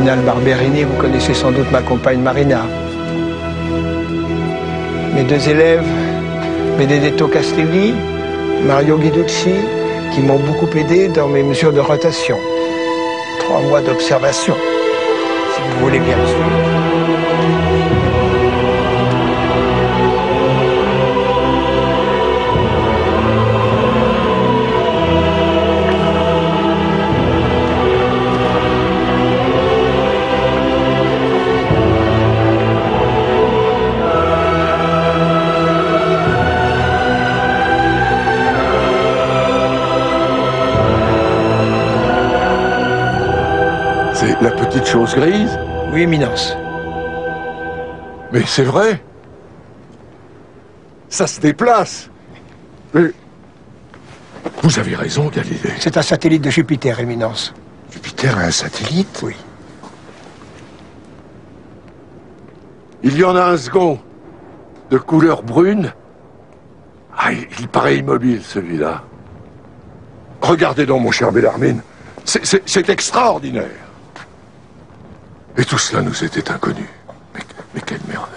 cardinal Barberini, vous connaissez sans doute ma compagne Marina. Mes deux élèves, Benedetto Castelli, Mario Guiducci, qui m'ont beaucoup aidé dans mes mesures de rotation. 3 mois d'observation, si vous voulez bien me suivre. C'est la petite chose grise? Oui, Éminence. Mais c'est vrai. Ça se déplace. Mais... Vous avez raison, Galilée. C'est un satellite de Jupiter, Éminence. Jupiter a un satellite? Oui. Il y en a un second, de couleur brune. Ah, il paraît immobile, celui-là. Regardez donc, mon cher Bellarmine. C'est extraordinaire. Et tout cela nous était inconnu. Mais quelle merveille.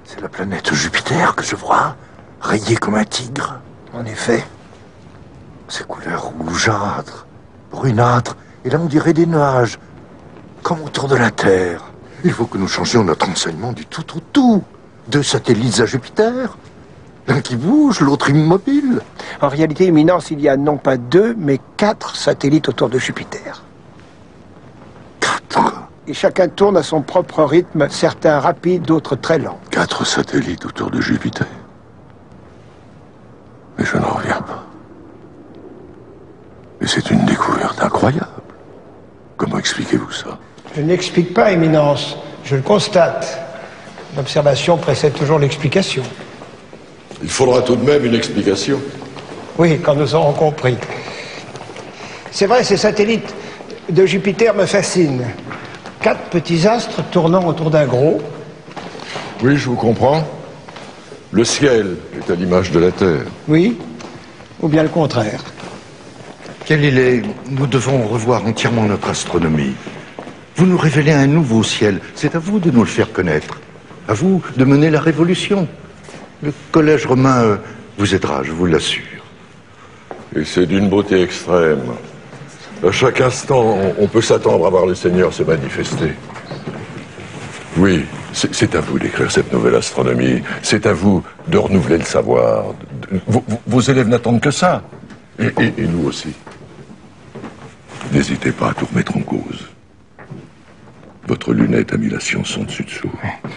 C'est la planète Jupiter que je vois, rayée comme un tigre. En effet. Ces couleurs rougeâtres, brunâtres, et là on dirait des nuages, comme autour de la Terre. Il faut que nous changions notre enseignement du tout au tout. 2 satellites à Jupiter, l'un qui bouge, l'autre immobile. En réalité, Éminence, il y a non pas 2, mais 4 satellites autour de Jupiter. 4? Et chacun tourne à son propre rythme, certains rapides, d'autres très lents. 4 satellites autour de Jupiter. Mais je n'en reviens pas. Et c'est une découverte incroyable. Comment expliquez-vous ça? Je n'explique pas, Éminence, je le constate. L'observation précède toujours l'explication. Il faudra tout de même une explication. Oui, quand nous aurons compris. C'est vrai, ces satellites de Jupiter me fascinent. 4 petits astres tournant autour d'un gros. Oui, je vous comprends. Le ciel est à l'image de la Terre. Oui, ou bien le contraire. Galilée, nous devons revoir entièrement notre astronomie. Vous nous révélez un nouveau ciel. C'est à vous de nous le faire connaître. À vous de mener la révolution. Le collège romain vous aidera, je vous l'assure. Et c'est d'une beauté extrême. À chaque instant, on peut s'attendre à voir le Seigneur se manifester. Oui, c'est à vous d'écrire cette nouvelle astronomie. C'est à vous de renouveler le savoir. Vos élèves n'attendent que ça. Et nous aussi. N'hésitez pas à tout remettre en cause. Votre lunette a mis la science en dessus-dessous.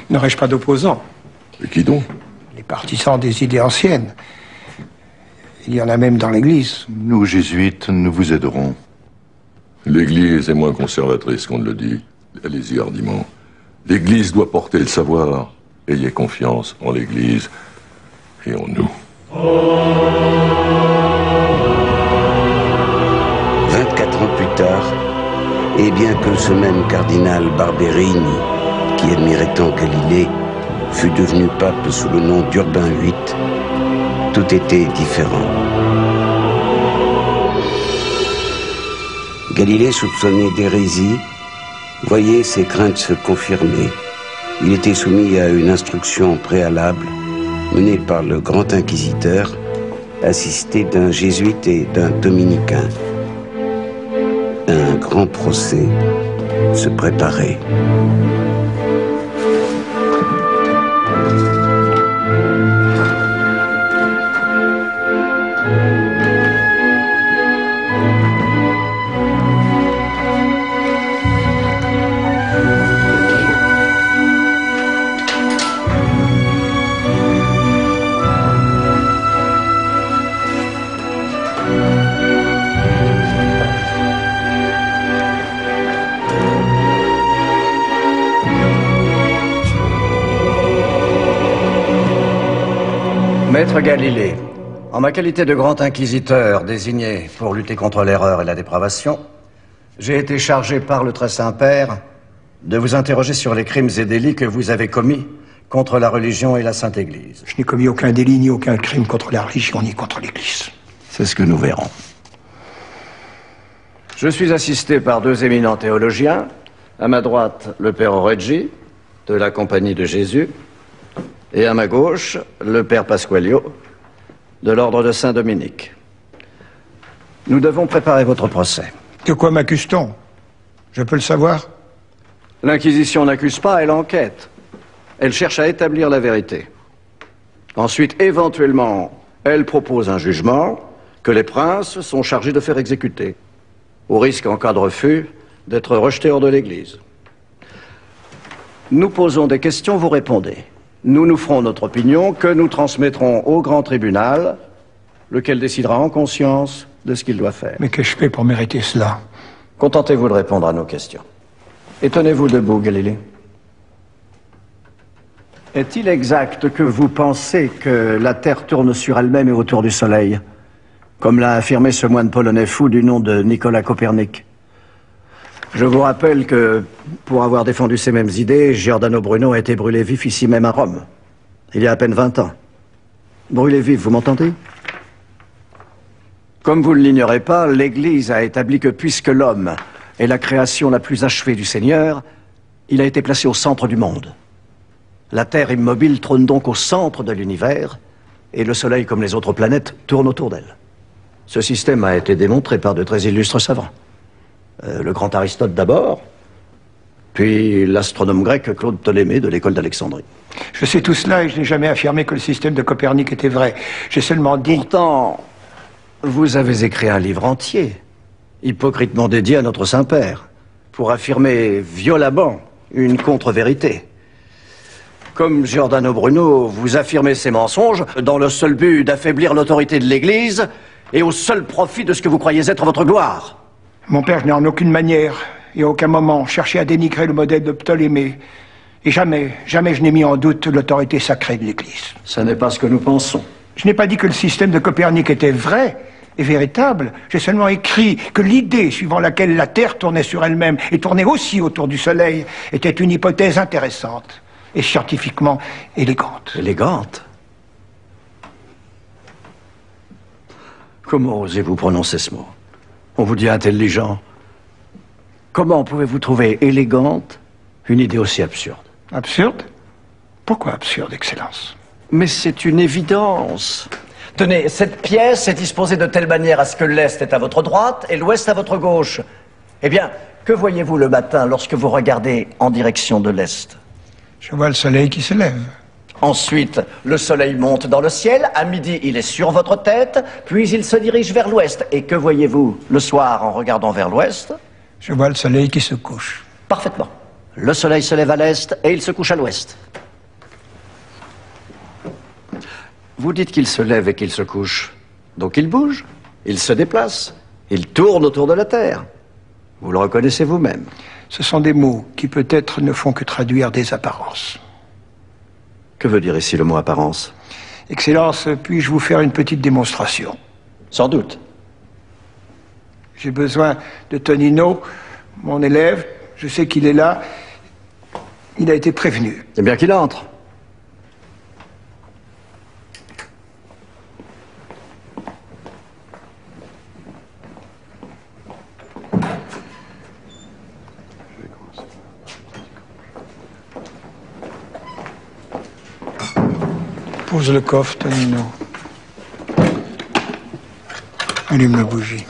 N'aurais-je pas d'opposants? Et qui donc? Les partisans des idées anciennes. Il y en a même dans l'Église. Nous, jésuites, nous vous aiderons. L'Église est moins conservatrice qu'on ne le dit. Allez-y hardiment. L'Église doit porter le savoir. Ayez confiance en l'Église et en nous. 24 ans plus tard, et bien que ce même cardinal Barberini, qui admirait tant Galilée, fut devenu pape sous le nom d'Urbain VIII, tout était différent. Galilée, soupçonné d'hérésie, voyait ses craintes se confirmer. Il était soumis à une instruction préalable menée par le grand inquisiteur, assisté d'un jésuite et d'un dominicain. Un grand procès se préparait. Maître Galilée, en ma qualité de grand inquisiteur désigné pour lutter contre l'erreur et la dépravation, j'ai été chargé par le Très Saint-Père de vous interroger sur les crimes et délits que vous avez commis contre la religion et la Sainte Église. Je n'ai commis aucun délit ni aucun crime contre la religion ni contre l'Église. C'est ce que nous verrons. Je suis assisté par 2 éminents théologiens, À ma droite, le père Oreggi, de la Compagnie de Jésus. Et à ma gauche, le père Pasqualio, de l'ordre de Saint-Dominique. Nous devons préparer votre procès. De quoi m'accuse-t-on? Je peux le savoir? L'Inquisition n'accuse pas, elle enquête. Elle cherche à établir la vérité. Ensuite, éventuellement, elle propose un jugement que les princes sont chargés de faire exécuter, au risque, en cas de refus, d'être rejetés hors de l'Église. Nous posons des questions, vous répondez. Nous nous ferons notre opinion que nous transmettrons au grand tribunal, lequel décidera en conscience de ce qu'il doit faire. Mais qu'ai-je fait pour mériter cela? Contentez-vous de répondre à nos questions. Et tenez-vous debout, Galilée. Est-il exact que vous pensez que la Terre tourne sur elle-même et autour du Soleil, comme l'a affirmé ce moine polonais fou du nom de Nicolas Copernic? Je vous rappelle que, pour avoir défendu ces mêmes idées, Giordano Bruno a été brûlé vif ici même à Rome, il y a à peine 20 ans. Brûlé vif, vous m'entendez? Comme vous ne l'ignorez pas, l'Église a établi que puisque l'homme est la création la plus achevée du Seigneur, il a été placé au centre du monde. La Terre immobile trône donc au centre de l'univers, et le Soleil, comme les autres planètes, tourne autour d'elle. Ce système a été démontré par de très illustres savants. Le grand Aristote d'abord, puis l'astronome grec Claude Ptolémée de l'école d'Alexandrie. Je sais tout cela et je n'ai jamais affirmé que le système de Copernic était vrai. J'ai seulement dit... Pourtant, vous avez écrit un livre entier, hypocritement dédié à notre Saint-Père, pour affirmer violemment une contre-vérité. Comme Giordano Bruno, vous affirmez ces mensonges dans le seul but d'affaiblir l'autorité de l'Église et au seul profit de ce que vous croyez être votre gloire. Mon père, je n'ai en aucune manière et à aucun moment cherché à dénigrer le modèle de Ptolémée. Et jamais je n'ai mis en doute l'autorité sacrée de l'Église. Ce n'est pas ce que nous pensons. Je n'ai pas dit que le système de Copernic était vrai et véritable. J'ai seulement écrit que l'idée suivant laquelle la Terre tournait sur elle-même et tournait aussi autour du Soleil était une hypothèse intéressante et scientifiquement élégante. Élégante? Comment osez-vous prononcer ce mot? On vous dit intelligent. Comment pouvez-vous trouver élégante une idée aussi absurde? Absurde? Pourquoi absurde, Excellence? Mais c'est une évidence. Tenez, cette pièce est disposée de telle manière à ce que l'Est est à votre droite et l'Ouest à votre gauche. Eh bien, que voyez-vous le matin lorsque vous regardez en direction de l'Est? Je vois le soleil qui se lève. Ensuite, le soleil monte dans le ciel, à midi il est sur votre tête, puis il se dirige vers l'ouest. Et que voyez-vous le soir en regardant vers l'ouest? Je vois le soleil qui se couche. Parfaitement. Le soleil se lève à l'est et il se couche à l'ouest. Vous dites qu'il se lève et qu'il se couche. Donc il bouge, il se déplace, il tourne autour de la Terre. Vous le reconnaissez vous-même. Ce sont des mots qui peut-être ne font que traduire des apparences. Que veut dire ici le mot apparence? Excellence, puis-je vous faire une petite démonstration? Sans doute. J'ai besoin de Tonino, mon élève. Je sais qu'il est là. Il a été prévenu. C'est bien qu'il entre. Pose le coffre, Tonino. Allume la bougie.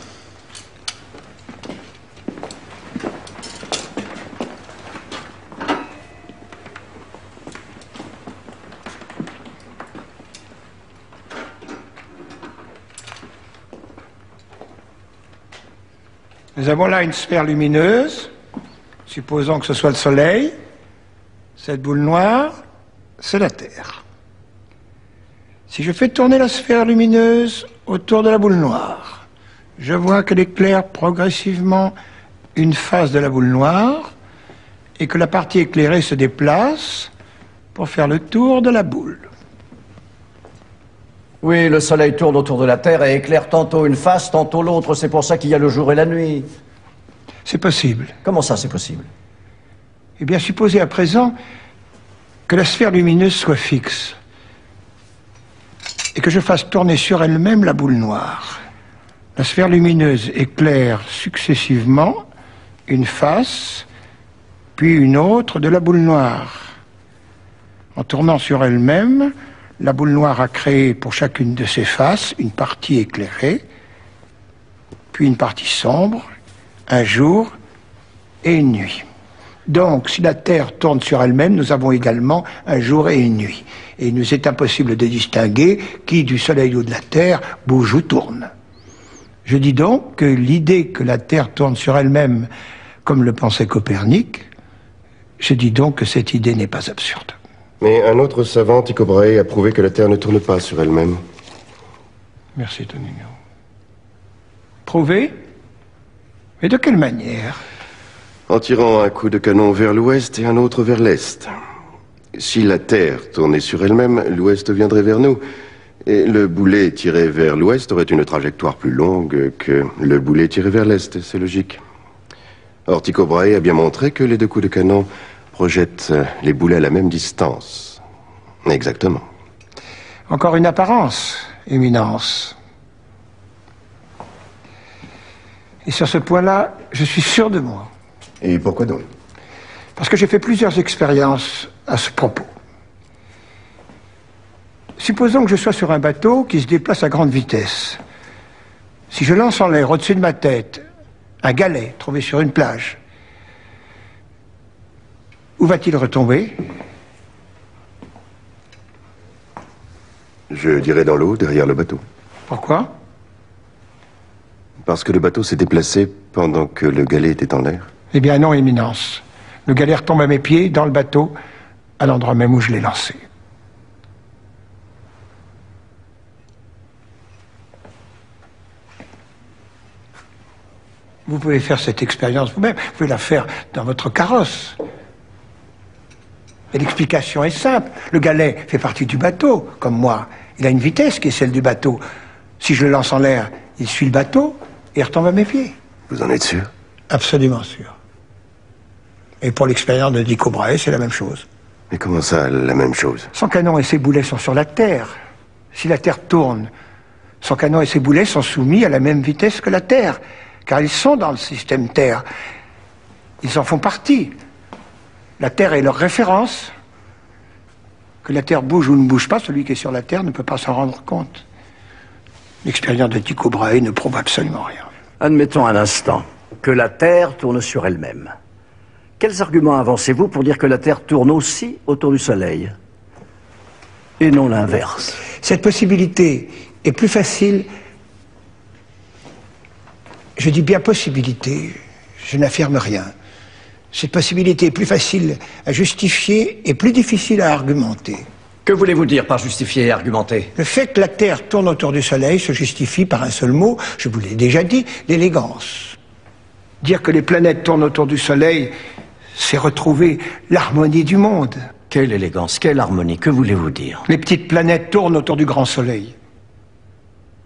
Nous avons là une sphère lumineuse, supposons que ce soit le Soleil. Cette boule noire, c'est la Terre. Si je fais tourner la sphère lumineuse autour de la boule noire, je vois qu'elle éclaire progressivement une face de la boule noire et que la partie éclairée se déplace pour faire le tour de la boule. Oui, le soleil tourne autour de la Terre et éclaire tantôt une face, tantôt l'autre. C'est pour ça qu'il y a le jour et la nuit. C'est possible. Comment ça, c'est possible? Eh bien, supposez à présent que la sphère lumineuse soit fixe et que je fasse tourner sur elle-même la boule noire. La sphère lumineuse éclaire successivement une face, puis une autre de la boule noire. En tournant sur elle-même, la boule noire a créé pour chacune de ses faces une partie éclairée, puis une partie sombre, un jour et une nuit. Donc, si la Terre tourne sur elle-même, nous avons également un jour et une nuit. Et il nous est impossible de distinguer qui, du Soleil ou de la Terre, bouge ou tourne. Je dis donc que l'idée que la Terre tourne sur elle-même, comme le pensait Copernic, je dis donc que cette idée n'est pas absurde. Mais un autre savant, Tycho Brahe, a prouvé que la Terre ne tourne pas sur elle-même. Merci, Tonino. Prouvé? Mais de quelle manière? En tirant un coup de canon vers l'ouest et un autre vers l'est. Si la Terre tournait sur elle-même, l'ouest viendrait vers nous. Et le boulet tiré vers l'ouest aurait une trajectoire plus longue que le boulet tiré vers l'est, c'est logique. Or, Tycho Brahe a bien montré que les deux coups de canon projettent les boulets à la même distance. Exactement. Encore une apparence, Éminence. Et sur ce point-là, je suis sûr de moi. Et pourquoi donc? Parce que j'ai fait plusieurs expériences à ce propos. Supposons que je sois sur un bateau qui se déplace à grande vitesse. Si je lance en l'air au-dessus de ma tête un galet trouvé sur une plage, où va-t-il retomber? Je dirais dans l'eau, derrière le bateau. Pourquoi? Parce que le bateau s'est déplacé pendant que le galet était en l'air. Eh bien non, Éminence. Le galet retombe à mes pieds, dans le bateau, à l'endroit même où je l'ai lancé. Vous pouvez faire cette expérience vous-même, vous pouvez la faire dans votre carrosse. Et l'explication est simple. Le galet fait partie du bateau, comme moi. Il a une vitesse qui est celle du bateau. Si je le lance en l'air, il suit le bateau et retombe à mes pieds. Vous en êtes sûr? Absolument sûr. Et pour l'expérience de Tycho Brahe, c'est la même chose. Mais comment ça, la même chose? Son canon et ses boulets sont sur la Terre. Si la Terre tourne, son canon et ses boulets sont soumis à la même vitesse que la Terre, car ils sont dans le système Terre. Ils en font partie. La Terre est leur référence. Que la Terre bouge ou ne bouge pas, celui qui est sur la Terre ne peut pas s'en rendre compte. L'expérience de Tycho Brahe ne prouve absolument rien. Admettons un instant que la Terre tourne sur elle-même. Quels arguments avancez-vous pour dire que la Terre tourne aussi autour du Soleil et non l'inverse? Cette possibilité est plus facile, je dis bien possibilité, je n'affirme rien. Cette possibilité est plus facile à justifier et plus difficile à argumenter. Que voulez-vous dire par justifier et argumenter? Le fait que la Terre tourne autour du Soleil se justifie par un seul mot, je vous l'ai déjà dit, l'élégance. Dire que les planètes tournent autour du Soleil, c'est retrouver l'harmonie du monde. Quelle élégance, quelle harmonie, que voulez-vous dire? Les petites planètes tournent autour du grand Soleil.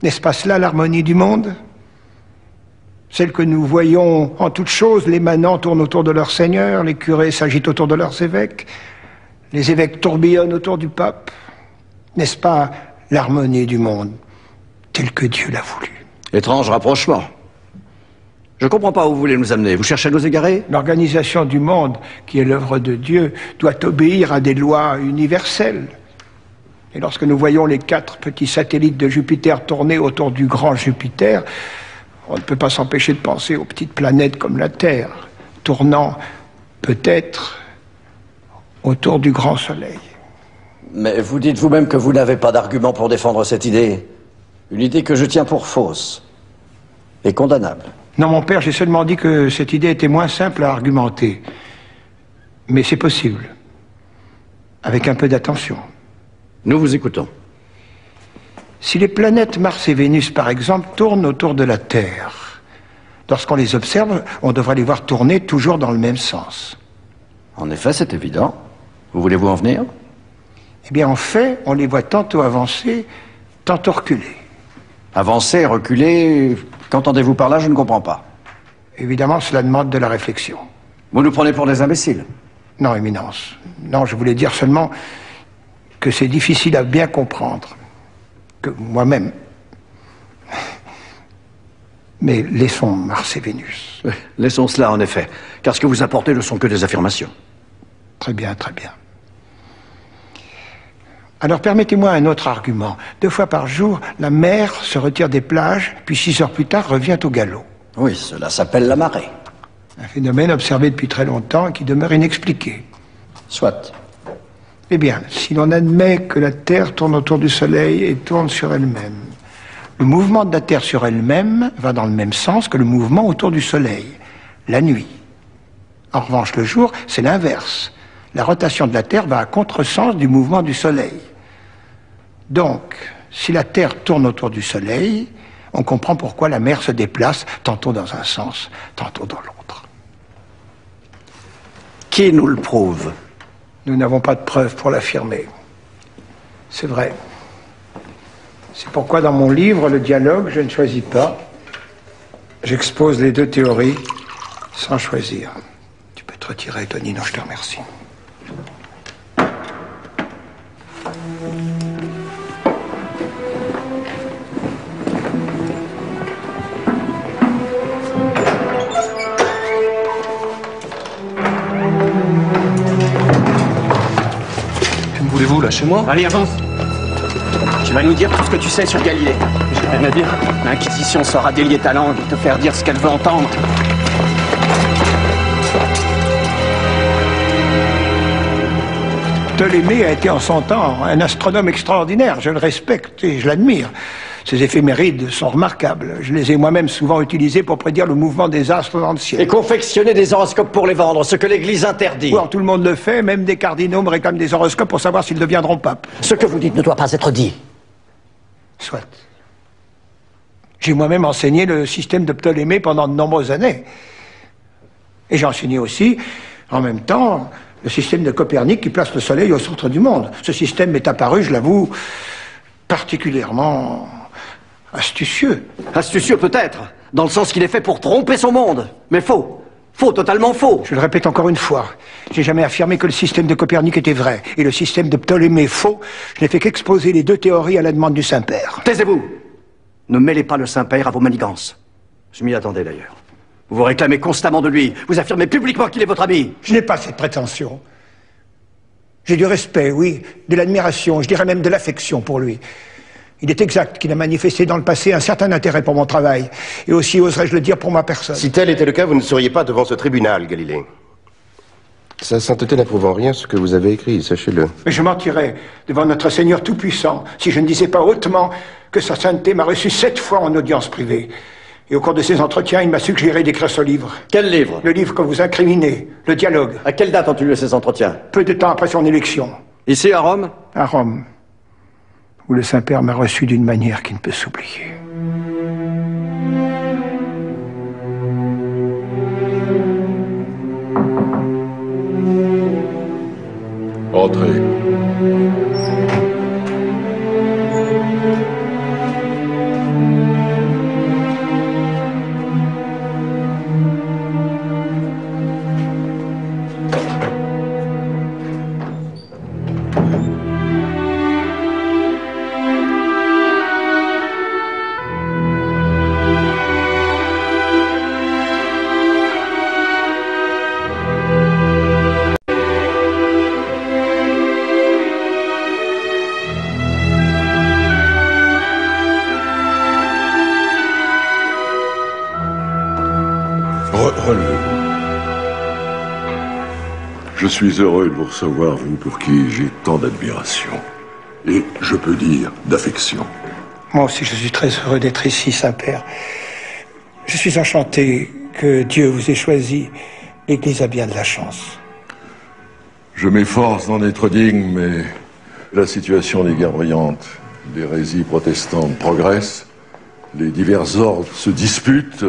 N'est-ce pas cela l'harmonie du monde? Celle que nous voyons en toutes choses, les manants tournent autour de leur seigneur, les curés s'agitent autour de leurs évêques, les évêques tourbillonnent autour du pape. N'est-ce pas l'harmonie du monde, telle que Dieu l'a voulu? Étrange rapprochement. Je ne comprends pas où vous voulez nous amener. Vous cherchez à nous égarer? L'organisation du monde, qui est l'œuvre de Dieu, doit obéir à des lois universelles. Et lorsque nous voyons les 4 petits satellites de Jupiter tourner autour du grand Jupiter, on ne peut pas s'empêcher de penser aux petites planètes comme la Terre, tournant peut-être autour du grand Soleil. Mais vous dites vous-même que vous n'avez pas d'argument pour défendre cette idée. Une idée que je tiens pour fausse et condamnable. Non, mon père, j'ai seulement dit que cette idée était moins simple à argumenter. Mais c'est possible. Avec un peu d'attention. Nous vous écoutons. Si les planètes Mars et Vénus, par exemple, tournent autour de la Terre, lorsqu'on les observe, on devrait les voir tourner toujours dans le même sens. En effet, c'est évident. Où voulez-vous en venir? Eh bien, en fait, on les voit tantôt avancer, tantôt reculer. Avancer, reculer, qu'entendez-vous par là? Je ne comprends pas. Évidemment, cela demande de la réflexion. Vous nous prenez pour des imbéciles? Non, Éminence. Non, je voulais dire seulement que c'est difficile à bien comprendre. Que moi-même. Mais laissons Mars et Vénus. Oui, laissons cela en effet, car ce que vous apportez ne sont que des affirmations. Très bien, très bien. Alors permettez-moi un autre argument. 2 fois par jour, la mer se retire des plages, puis 6 heures plus tard revient au galop. Oui, cela s'appelle la marée. Un phénomène observé depuis très longtemps et qui demeure inexpliqué. Soit. Eh bien, si l'on admet que la Terre tourne autour du Soleil et tourne sur elle-même, le mouvement de la Terre sur elle-même va dans le même sens que le mouvement autour du Soleil, la nuit. En revanche, le jour, c'est l'inverse. La rotation de la Terre va à contresens du mouvement du Soleil. Donc, si la Terre tourne autour du Soleil, on comprend pourquoi la mer se déplace tantôt dans un sens, tantôt dans l'autre. Qui nous le prouve? Nous n'avons pas de preuves pour l'affirmer. C'est vrai. C'est pourquoi dans mon livre, Le dialogue, je ne choisis pas. J'expose les 2 théories sans choisir. Tu peux te retirer, Tonino, je te remercie. Que me voulez-vous, là, chez moi? Allez, avance. Tu vas nous dire tout ce que tu sais sur Galilée. J'ai rien à dire. L'Inquisition saura délier ta langue et te faire dire ce qu'elle veut entendre. Ptolémée a été en son temps un astronome extraordinaire. Je le respecte et je l'admire. Ses éphémérides sont remarquables. Je les ai moi-même souvent utilisés pour prédire le mouvement des astres dans le ciel. Et confectionner des horoscopes pour les vendre, ce que l'Église interdit. Bon, tout le monde le fait, même des cardinaux me réclament des horoscopes pour savoir s'ils deviendront papes. Ce que vous dites ne doit pas être dit. Soit. J'ai moi-même enseigné le système de Ptolémée pendant de nombreuses années. Et j'ai enseigné aussi, en même temps, le système de Copernic qui place le Soleil au centre du monde. Ce système m'est apparu, je l'avoue, particulièrement astucieux. Astucieux peut-être, dans le sens qu'il est fait pour tromper son monde. Mais faux. Faux, totalement faux. Je le répète encore une fois. J'ai jamais affirmé que le système de Copernic était vrai. Et le système de Ptolémée faux. Je n'ai fait qu'exposer les 2 théories à la demande du Saint-Père. Taisez-vous. Ne mêlez pas le Saint-Père à vos manigances. Je m'y attendais d'ailleurs. Vous vous réclamez constamment de lui. Vous affirmez publiquement qu'il est votre ami. Je n'ai pas cette prétention. J'ai du respect, oui, de l'admiration, je dirais même de l'affection pour lui. Il est exact qu'il a manifesté dans le passé un certain intérêt pour mon travail, et aussi, oserais-je le dire, pour ma personne. Si tel était le cas, vous ne seriez pas devant ce tribunal, Galilée. Sa sainteté n'approuve en rien ce que vous avez écrit, sachez-le. Mais je mentirais devant notre Seigneur Tout-Puissant si je ne disais pas hautement que sa sainteté m'a reçu 7 fois en audience privée. Et au cours de ces entretiens, il m'a suggéré d'écrire ce livre. Quel livre? Le livre que vous incriminez, Le dialogue. À quelle date ont eu lieu ces entretiens? Peu de temps après son élection. Ici, à Rome? À Rome, où le Saint-Père m'a reçu d'une manière qui ne peut s'oublier. Entrez. Relevez-vous. Je suis heureux de vous recevoir, vous, pour qui j'ai tant d'admiration. Et, je peux dire, d'affection. Moi aussi, je suis très heureux d'être ici, Saint-Père. Je suis enchanté que Dieu vous ait choisi. L'Église a bien de la chance. Je m'efforce d'en être digne, mais la situation des guerres brillantes, des hérésies protestantes progresse. Les divers ordres se disputent,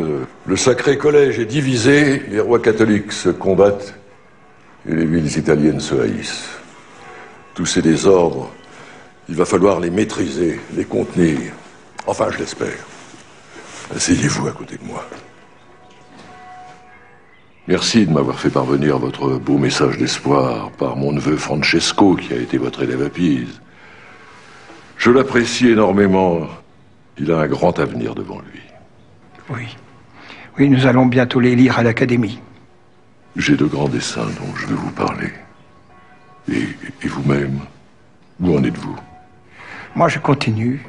le sacré collège est divisé, les rois catholiques se combattent et les villes italiennes se haïssent. Tous ces désordres, il va falloir les maîtriser, les contenir. Enfin, je l'espère. Asseyez-vous à côté de moi. Merci de m'avoir fait parvenir votre beau message d'espoir par mon neveu Francesco, qui a été votre élève à Pise. Je l'apprécie énormément. Il a un grand avenir devant lui. Oui. Oui, nous allons bientôt les lire à l'Académie. J'ai de grands dessins dont je veux vous parler. Et vous-même, où en êtes-vous? Moi, je continue.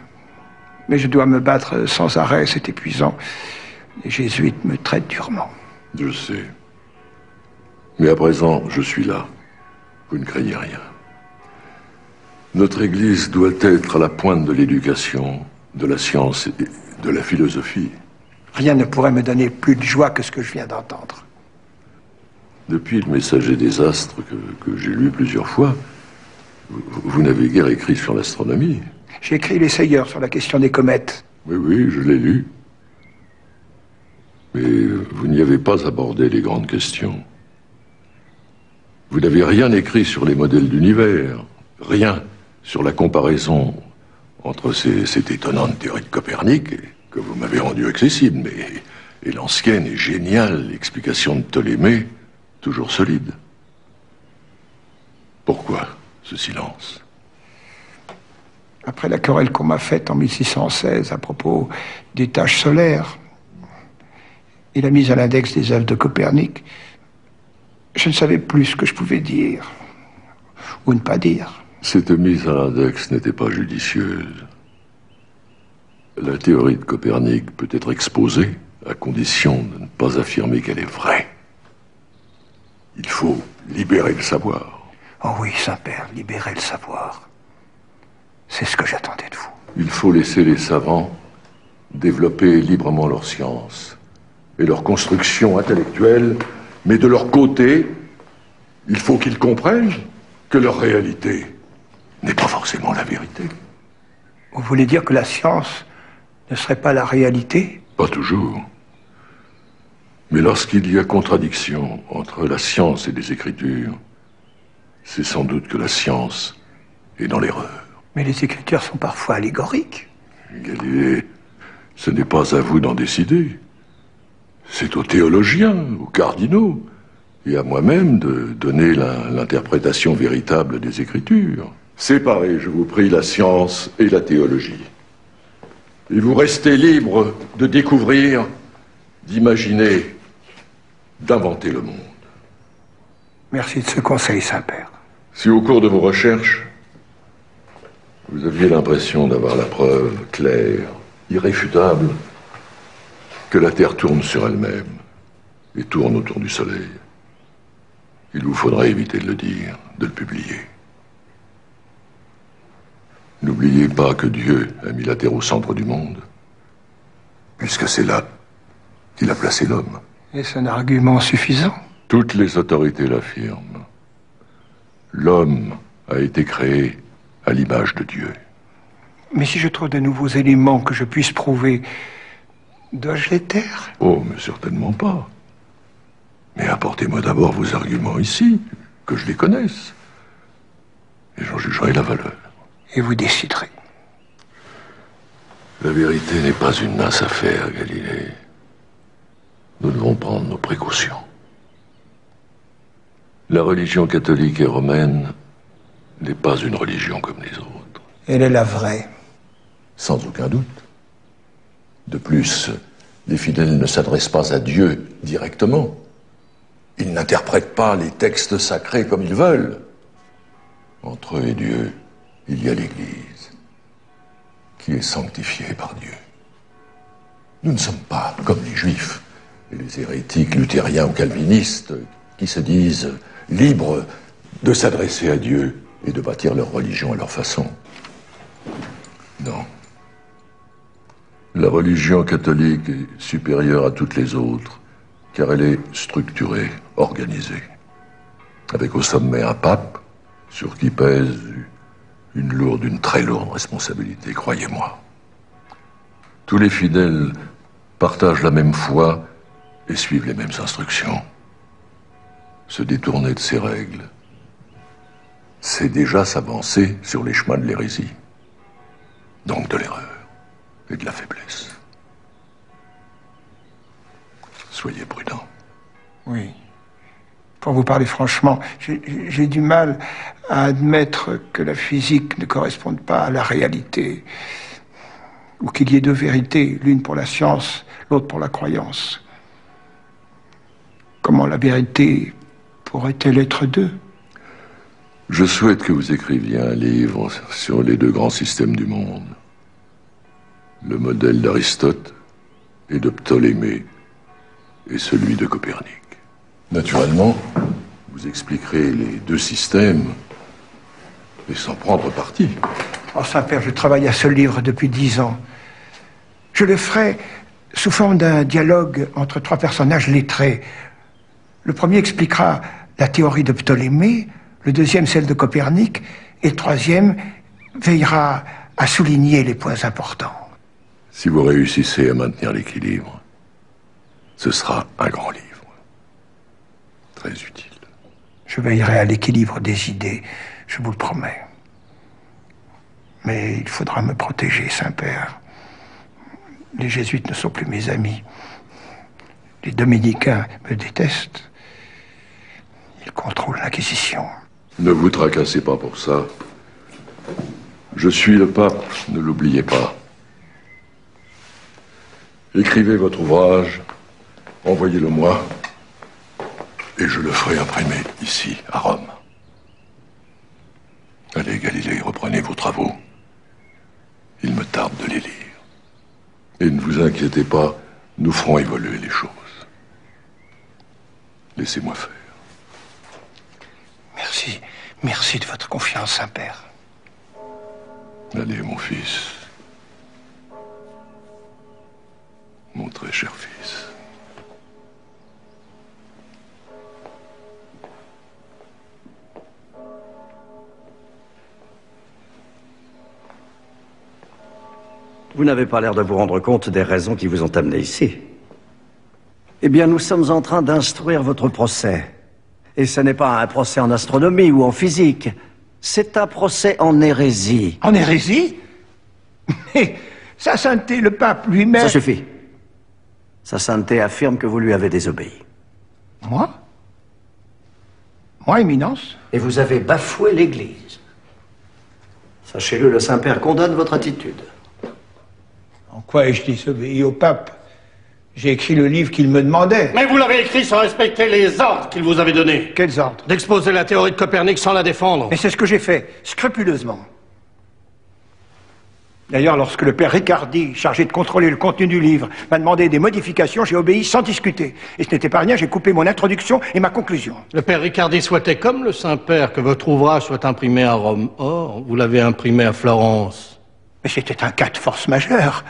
Mais je dois me battre sans arrêt, c'est épuisant. Les jésuites me traitent durement. Je sais. Mais à présent, je suis là. Vous ne craignez rien. Notre Église doit être à la pointe de l'éducation, de la science et de la philosophie. Rien ne pourrait me donner plus de joie que ce que je viens d'entendre. Depuis le Messager des Astres que j'ai lu plusieurs fois, vous n'avez guère écrit sur l'astronomie. J'ai écrit l'essayeur sur la question des comètes. Oui, oui, je l'ai lu. Mais vous n'y avez pas abordé les grandes questions. Vous n'avez rien écrit sur les modèles d'univers, rien sur la comparaison entre cette étonnante théorie de Copernic, que vous m'avez rendue accessible, et l'ancienne et géniale explication de Ptolémée, toujours solide. Pourquoi ce silence? Après la querelle qu'on m'a faite en 1616 à propos des taches solaires et la mise à l'index des œuvres de Copernic, je ne savais plus ce que je pouvais dire ou ne pas dire. Cette mise à l'index n'était pas judicieuse. La théorie de Copernic peut être exposée à condition de ne pas affirmer qu'elle est vraie. Il faut libérer le savoir. Oh oui, Saint-Père, libérer le savoir. C'est ce que j'attendais de vous. Il faut laisser les savants développer librement leur science et leur construction intellectuelle, mais de leur côté, il faut qu'ils comprennent que leur réalité n'est pas forcément la vérité. Vous voulez dire que la science ne serait pas la réalité? Pas toujours. Mais lorsqu'il y a contradiction entre la science et les Écritures, c'est sans doute que la science est dans l'erreur. Mais les Écritures sont parfois allégoriques. Galilée, ce n'est pas à vous d'en décider. C'est aux théologiens, aux cardinaux, et à moi-même de donner l'interprétation véritable des Écritures. Séparez, je vous prie, la science et la théologie. Et vous restez libre de découvrir, d'imaginer, d'inventer le monde. Merci de ce conseil, Saint-Père. Si au cours de vos recherches, vous aviez l'impression d'avoir la preuve claire, irréfutable, que la Terre tourne sur elle-même et tourne autour du Soleil, il vous faudrait éviter de le dire, de le publier. N'oubliez pas que Dieu a mis la Terre au centre du monde, puisque c'est là qu'il a placé l'homme. Est-ce un argument suffisant? Toutes les autorités l'affirment. L'homme a été créé à l'image de Dieu. Mais si je trouve de nouveaux éléments que je puisse prouver, dois-je les taire? Oh, mais certainement pas. Mais apportez-moi d'abord vos arguments ici, que je les connaisse. Et j'en jugerai la valeur. Et vous déciderez. La vérité n'est pas une mince affaire, Galilée. Nous devons prendre nos précautions. La religion catholique et romaine n'est pas une religion comme les autres. Elle est la vraie. Sans aucun doute. De plus, les fidèles ne s'adressent pas à Dieu directement. Ils n'interprètent pas les textes sacrés comme ils veulent. Entre eux et Dieu, il y a l'Église, qui est sanctifiée par Dieu. Nous ne sommes pas comme les Juifs et les hérétiques luthériens ou calvinistes qui se disent libres de s'adresser à Dieu et de bâtir leur religion à leur façon. Non. La religion catholique est supérieure à toutes les autres, car elle est structurée, organisée, avec au sommet un pape sur qui pèse une très lourde responsabilité, croyez-moi. Tous les fidèles partagent la même foi et suivent les mêmes instructions. Se détourner de ces règles, c'est déjà s'avancer sur les chemins de l'hérésie, donc de l'erreur et de la faiblesse. Soyez prudents. Oui. Pour vous parler franchement, j'ai du mal à admettre que la physique ne corresponde pas à la réalité. ou qu'il y ait deux vérités, l'une pour la science, l'autre pour la croyance. Comment la vérité pourrait-elle être deux? Je souhaite que vous écriviez un livre sur les deux grands systèmes du monde. Le modèle d'Aristote et de Ptolémée et celui de Copernic. Naturellement, vous expliquerez les deux systèmes et sans prendre parti. Oh, Saint-Père, je travaille à ce livre depuis 10 ans. Je le ferai sous forme d'un dialogue entre 3 personnages lettrés. Le premier expliquera la théorie de Ptolémée, le deuxième celle de Copernic, et le troisième veillera à souligner les points importants. Si vous réussissez à maintenir l'équilibre, ce sera un grand livre. Très utile. Je veillerai à l'équilibre des idées, je vous le promets. Mais il faudra me protéger, Saint-Père. Les jésuites ne sont plus mes amis. Les dominicains me détestent. Ils contrôlent l'Inquisition. Ne vous tracassez pas pour ça. Je suis le pape, ne l'oubliez pas. Écrivez votre ouvrage, envoyez-le-moi, et je le ferai imprimer ici, à Rome. Allez, Galilée, reprenez vos travaux. Il me tarde de les lire. Et ne vous inquiétez pas, nous ferons évoluer les choses. Laissez-moi faire. Merci. Merci de votre confiance, Saint-Père. Allez, mon fils. Mon très cher fils. Vous n'avez pas l'air de vous rendre compte des raisons qui vous ont amené ici. Eh bien, nous sommes en train d'instruire votre procès. Et ce n'est pas un procès en astronomie ou en physique. C'est un procès en hérésie. En hérésie? Mais Sa Sainteté, le pape lui-même... Ça suffit. Sa Sainteté affirme que vous lui avez désobéi. Moi? Moi, Éminence? Et vous avez bafoué l'Église. Sachez-le, le Saint-Père condamne votre attitude. En quoi ai-je désobéi au pape? J'ai écrit le livre qu'il me demandait. Mais vous l'avez écrit sans respecter les ordres qu'il vous avait donnés. Quels ordres? D'exposer la théorie de Copernic sans la défendre. Mais c'est ce que j'ai fait, scrupuleusement. D'ailleurs, lorsque le père Ricardi, chargé de contrôler le contenu du livre, m'a demandé des modifications, j'ai obéi sans discuter. Et ce n'était pas rien, j'ai coupé mon introduction et ma conclusion. Le père Ricardi souhaitait, comme le Saint-Père, que votre ouvrage soit imprimé à Rome. Or, vous l'avez imprimé à Florence. Mais c'était un cas de force majeure.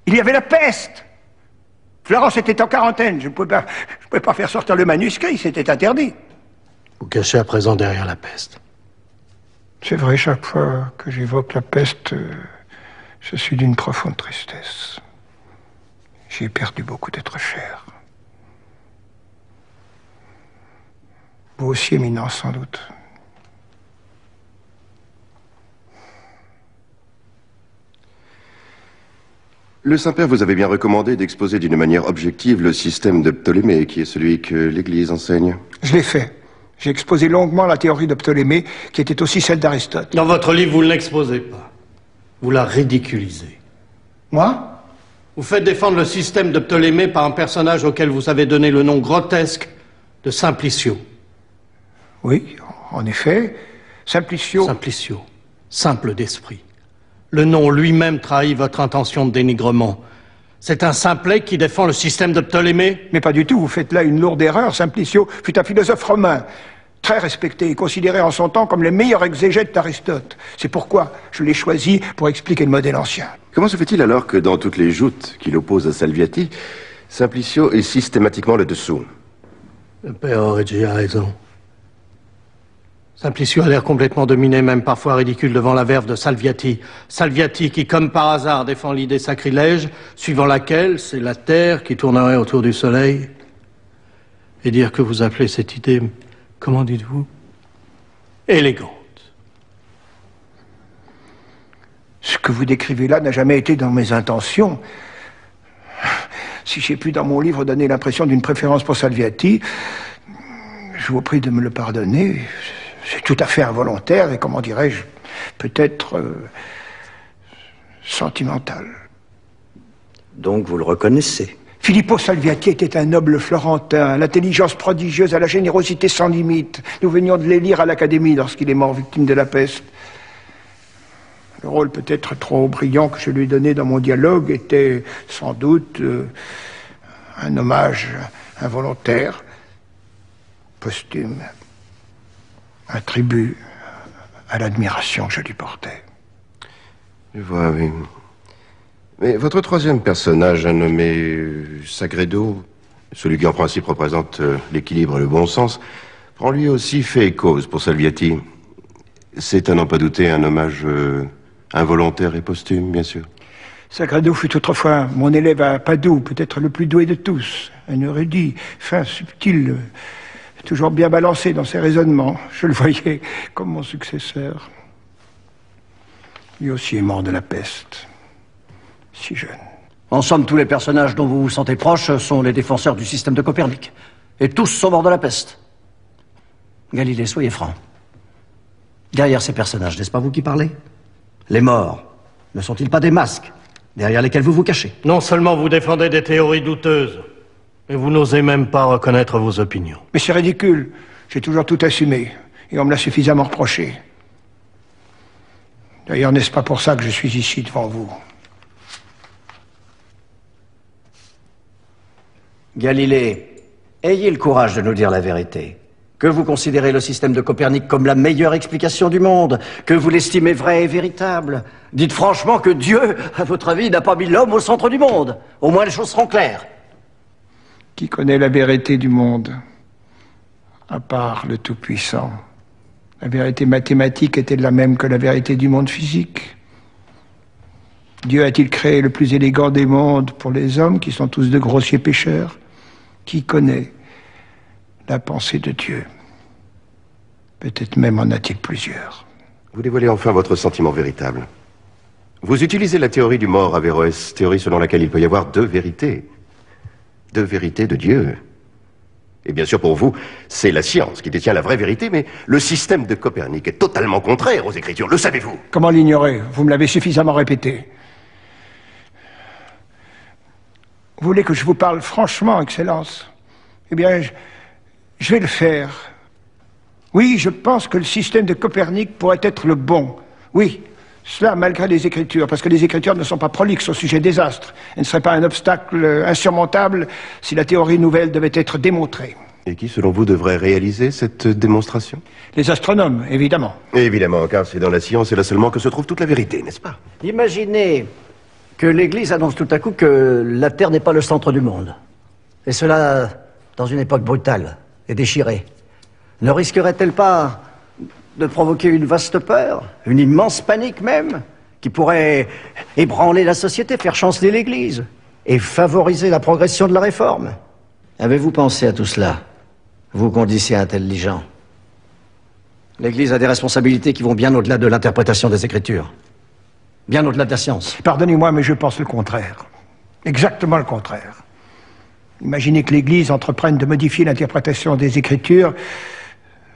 Il y avait la peste. Florence était en quarantaine. Je ne pouvais pas faire sortir le manuscrit, c'était interdit. Vous cachez à présent derrière la peste. C'est vrai, chaque fois que j'évoque la peste, je suis d'une profonde tristesse. J'ai perdu beaucoup d'êtres chers. Vous aussi, Éminence, sans doute. Le Saint-Père vous avait bien recommandé d'exposer d'une manière objective le système de Ptolémée, qui est celui que l'Église enseigne. Je l'ai fait. J'ai exposé longuement la théorie de Ptolémée, qui était aussi celle d'Aristote. Dans votre livre, vous ne l'exposez pas. Vous la ridiculisez. Moi? Vous faites défendre le système de Ptolémée par un personnage auquel vous avez donné le nom grotesque de Simplicio. Oui, en effet. Simplicio... Simplicio. Simple d'esprit. Le nom lui-même trahit votre intention de dénigrement. C'est un simplet qui défend le système de Ptolémée? Mais pas du tout, vous faites là une lourde erreur. Simplicio fut un philosophe romain, très respecté et considéré en son temps comme le meilleur exégète d'Aristote. C'est pourquoi je l'ai choisi pour expliquer le modèle ancien. Comment se fait-il alors que dans toutes les joutes qu'il oppose à Salviati, Simplicio est systématiquement le dessous? Le père Origi a raison. Simplicio a l'air complètement dominé, même parfois ridicule, devant la verve de Salviati. Salviati qui, comme par hasard, défend l'idée sacrilège, suivant laquelle c'est la Terre qui tournerait autour du Soleil. Et dire que vous appelez cette idée, comment dites-vous? Élégante. Ce que vous décrivez là n'a jamais été dans mes intentions. Si j'ai pu, dans mon livre, donner l'impression d'une préférence pour Salviati, je vous prie de me le pardonner. C'est tout à fait involontaire et, comment dirais-je, peut-être sentimental. Donc vous le reconnaissez? Filippo Salviati était un noble florentin, à l'intelligence prodigieuse, à la générosité sans limite. Nous venions de l'élire à l'Académie lorsqu'il est mort victime de la peste. Le rôle peut-être trop brillant que je lui donnais dans mon dialogue était sans doute un hommage involontaire, posthume, un tribut à l'admiration que je lui portais. Je vois, oui. Mais votre troisième personnage, un nommé Sagredo, celui qui en principe représente l'équilibre et le bon sens, prend lui aussi fait et cause pour Salviati. C'est à n'en pas douter un hommage involontaire et posthume, bien sûr. Sagredo fut autrefois mon élève à Padoue, peut-être le plus doué de tous. Un érudit, fin, subtil, toujours bien balancé dans ses raisonnements. Je le voyais comme mon successeur. Lui aussi est mort de la peste. Si jeune. En somme, tous les personnages dont vous vous sentez proche sont les défenseurs du système de Copernic. Et tous sont morts de la peste. Galilée, soyez franc. Derrière ces personnages, n'est-ce pas vous qui parlez? Les morts, ne sont-ils pas des masques derrière lesquels vous vous cachez? Non seulement vous défendez des théories douteuses, mais vous n'osez même pas reconnaître vos opinions. Mais c'est ridicule. J'ai toujours tout assumé. Et on me l'a suffisamment reproché. D'ailleurs, n'est-ce pas pour ça que je suis ici devant vous? Galilée, ayez le courage de nous dire la vérité. Que vous considérez le système de Copernic comme la meilleure explication du monde, que vous l'estimez vrai et véritable. Dites franchement que Dieu, à votre avis, n'a pas mis l'homme au centre du monde. Au moins les choses seront claires. Qui connaît la vérité du monde, à part le Tout-Puissant? La vérité mathématique est-elle la même que la vérité du monde physique? Dieu a-t-il créé le plus élégant des mondes pour les hommes, qui sont tous de grossiers pécheurs? Qui connaît la pensée de Dieu? Peut-être même en a-t-il plusieurs. Vous dévoilez enfin votre sentiment véritable. Vous utilisez la théorie du mort Averroès, théorie selon laquelle il peut y avoir deux vérités. Deux vérités de Dieu. Et bien sûr, pour vous, c'est la science qui détient la vraie vérité, mais le système de Copernic est totalement contraire aux Écritures, le savez-vous? Comment l'ignorer? Vous me l'avez suffisamment répété. Vous voulez que je vous parle franchement, Excellence? Eh bien, je vais le faire. Oui, je pense que le système de Copernic pourrait être le bon. Oui, cela malgré les Écritures, parce que les Écritures ne sont pas prolixes au sujet des astres. Elles ne seraient pas un obstacle insurmontable si la théorie nouvelle devait être démontrée. Et qui, selon vous, devrait réaliser cette démonstration? Les astronomes, évidemment. Évidemment, car c'est dans la science et là seulement que se trouve toute la vérité, n'est-ce pas? Imaginez que l'Église annonce tout à coup que la Terre n'est pas le centre du monde. Et cela dans une époque brutale et déchirée. Ne risquerait-elle pas de provoquer une vaste peur, une immense panique même, qui pourrait ébranler la société, faire chanceler l'Église et favoriser la progression de la réforme? Avez-vous pensé à tout cela, vous qu'on dit si intelligent? L'Église a des responsabilités qui vont bien au-delà de l'interprétation des Écritures. Bien au-delà de la science. Pardonnez-moi, mais je pense le contraire. Exactement le contraire. Imaginez que l'Église entreprenne de modifier l'interprétation des Écritures,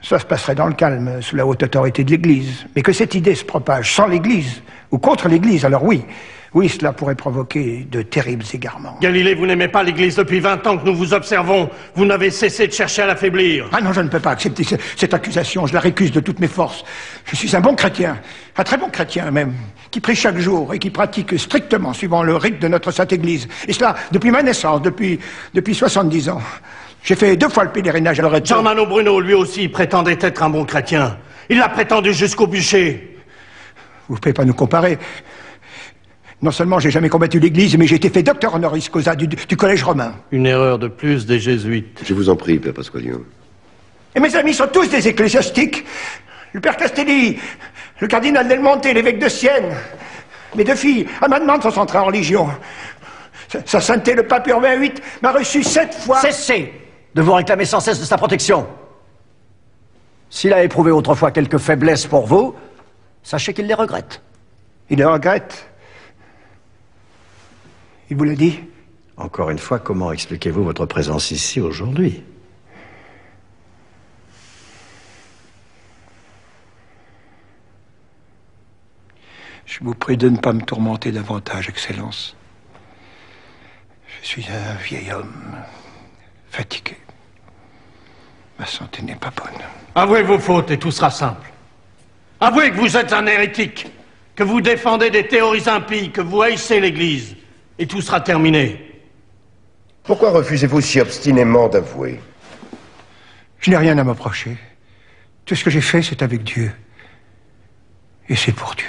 ça se passerait dans le calme, sous la haute autorité de l'Église. Mais que cette idée se propage sans l'Église, ou contre l'Église, alors oui. Oui, cela pourrait provoquer de terribles égarements. Galilée, vous n'aimez pas l'Église depuis 20 ans que nous vous observons. Vous n'avez cessé de chercher à l'affaiblir. Ah non, je ne peux pas accepter cette accusation. Je la récuse de toutes mes forces. Je suis un bon chrétien, un très bon chrétien même, qui prie chaque jour et qui pratique strictement suivant le rite de notre Sainte Église. Et cela depuis ma naissance, depuis 70 ans. J'ai fait 2 fois le pèlerinage à Loreto. Germano Bruno, lui aussi, prétendait être un bon chrétien. Il l'a prétendu jusqu'au bûcher. Vous ne pouvez pas nous comparer. Non seulement j'ai jamais combattu l'Église, mais j'ai été fait docteur honoris causa du collège romain. Une erreur de plus des jésuites. Je vous en prie, Père Pasqualio. Et mes amis sont tous des ecclésiastiques. Le père Castelli, le cardinal Del Monte, l'évêque de Sienne. Mes 2 filles, à ma demande, sont entrées en religion. Sa sainteté, le pape Urbain VIII, m'a reçu 7 fois... Cessez de vous réclamer sans cesse de sa protection. S'il a éprouvé autrefois quelques faiblesses pour vous, sachez qu'il les regrette. Il les regrette? Il vous l'a dit? Encore une fois, comment expliquez-vous votre présence ici aujourd'hui? Je Je vous prie de ne pas me tourmenter davantage, Excellence. Je suis un vieil homme, fatigué. Ma santé n'est pas bonne. Avouez vos fautes et tout sera simple. Avouez que vous êtes un hérétique, que vous défendez des théories impies, que vous haïssez l'Église, et tout sera terminé. Pourquoi refusez-vous si obstinément d'avouer? Je n'ai rien à m'approcher. Tout ce que j'ai fait, c'est avec Dieu. Et c'est pour Dieu.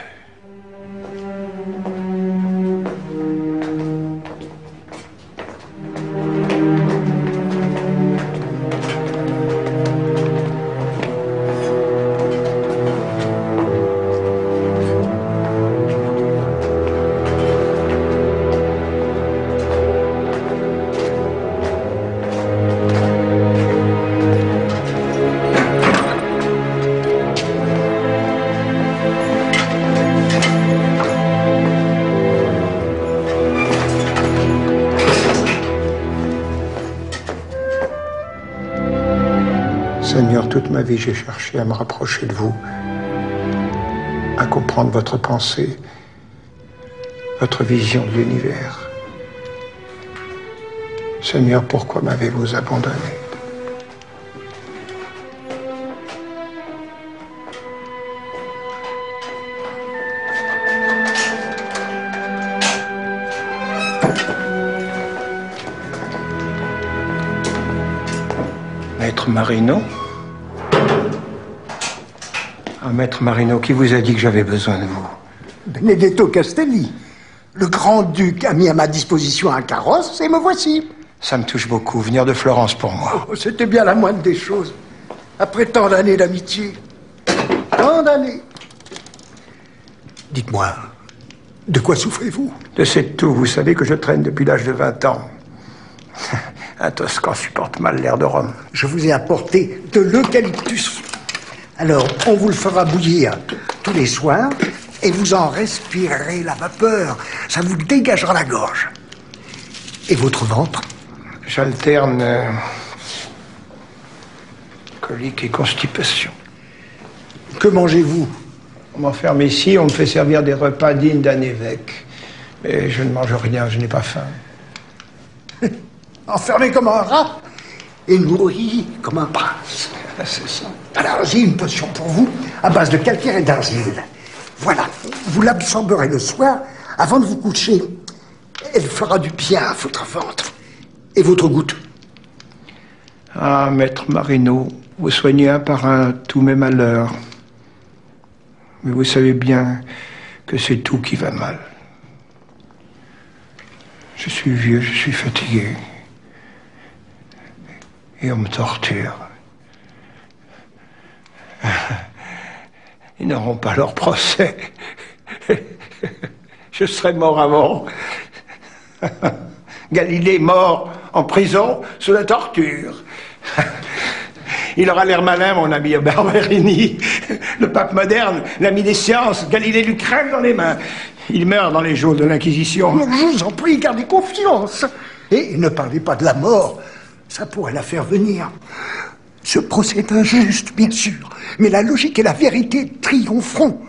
Seigneur, toute ma vie, j'ai cherché à me rapprocher de vous, à comprendre votre pensée, votre vision de l'univers. Seigneur, pourquoi m'avez-vous abandonné? Maître Marino? Ah, Maître Marino, qui vous a dit que j'avais besoin de vous? Benedetto Castelli. Le grand-duc a mis à ma disposition un carrosse et me voici. Ça me touche beaucoup, venir de Florence pour moi. Oh, c'était bien la moindre des choses. Après tant d'années d'amitié. Tant d'années. Dites-moi, de quoi souffrez-vous? De cette toux, vous savez que je traîne depuis l'âge de 20 ans. Un Toscan supporte mal l'air de Rome. Je vous ai apporté de l'eucalyptus. Alors, on vous le fera bouillir tous les soirs et vous en respirerez la vapeur. Ça vous dégagera la gorge. Et votre ventre? J'alterne colique et constipation. Que mangez-vous? On m'enferme ici, on me fait servir des repas dignes d'un évêque. Mais je ne mange rien, je n'ai pas faim. Enfermé comme un rat et nourri comme un prince. C'est ça. Alors, j'ai une potion pour vous à base de calcaire et d'argile. Voilà, vous l'absorberez le soir avant de vous coucher. Elle fera du bien à votre ventre. Et votre goutte? Ah, Maître Marino, vous soignez un par un tous mes malheurs. Mais vous savez bien que c'est tout qui va mal. Je suis vieux, je suis fatigué. Et on me torture. Ils n'auront pas leur procès. Je serai mort avant. Galilée mort en prison sous la torture. Il aura l'air malin, mon ami Barberini. Le pape moderne, l'ami des sciences, Galilée lui crève dans les mains. Il meurt dans les jours de l'Inquisition. Je vous en prie, gardez confiance. Et ne parlez pas de la mort. Ça pourrait la faire venir. Ce procès est injuste, bien sûr. Mais la logique et la vérité triompheront.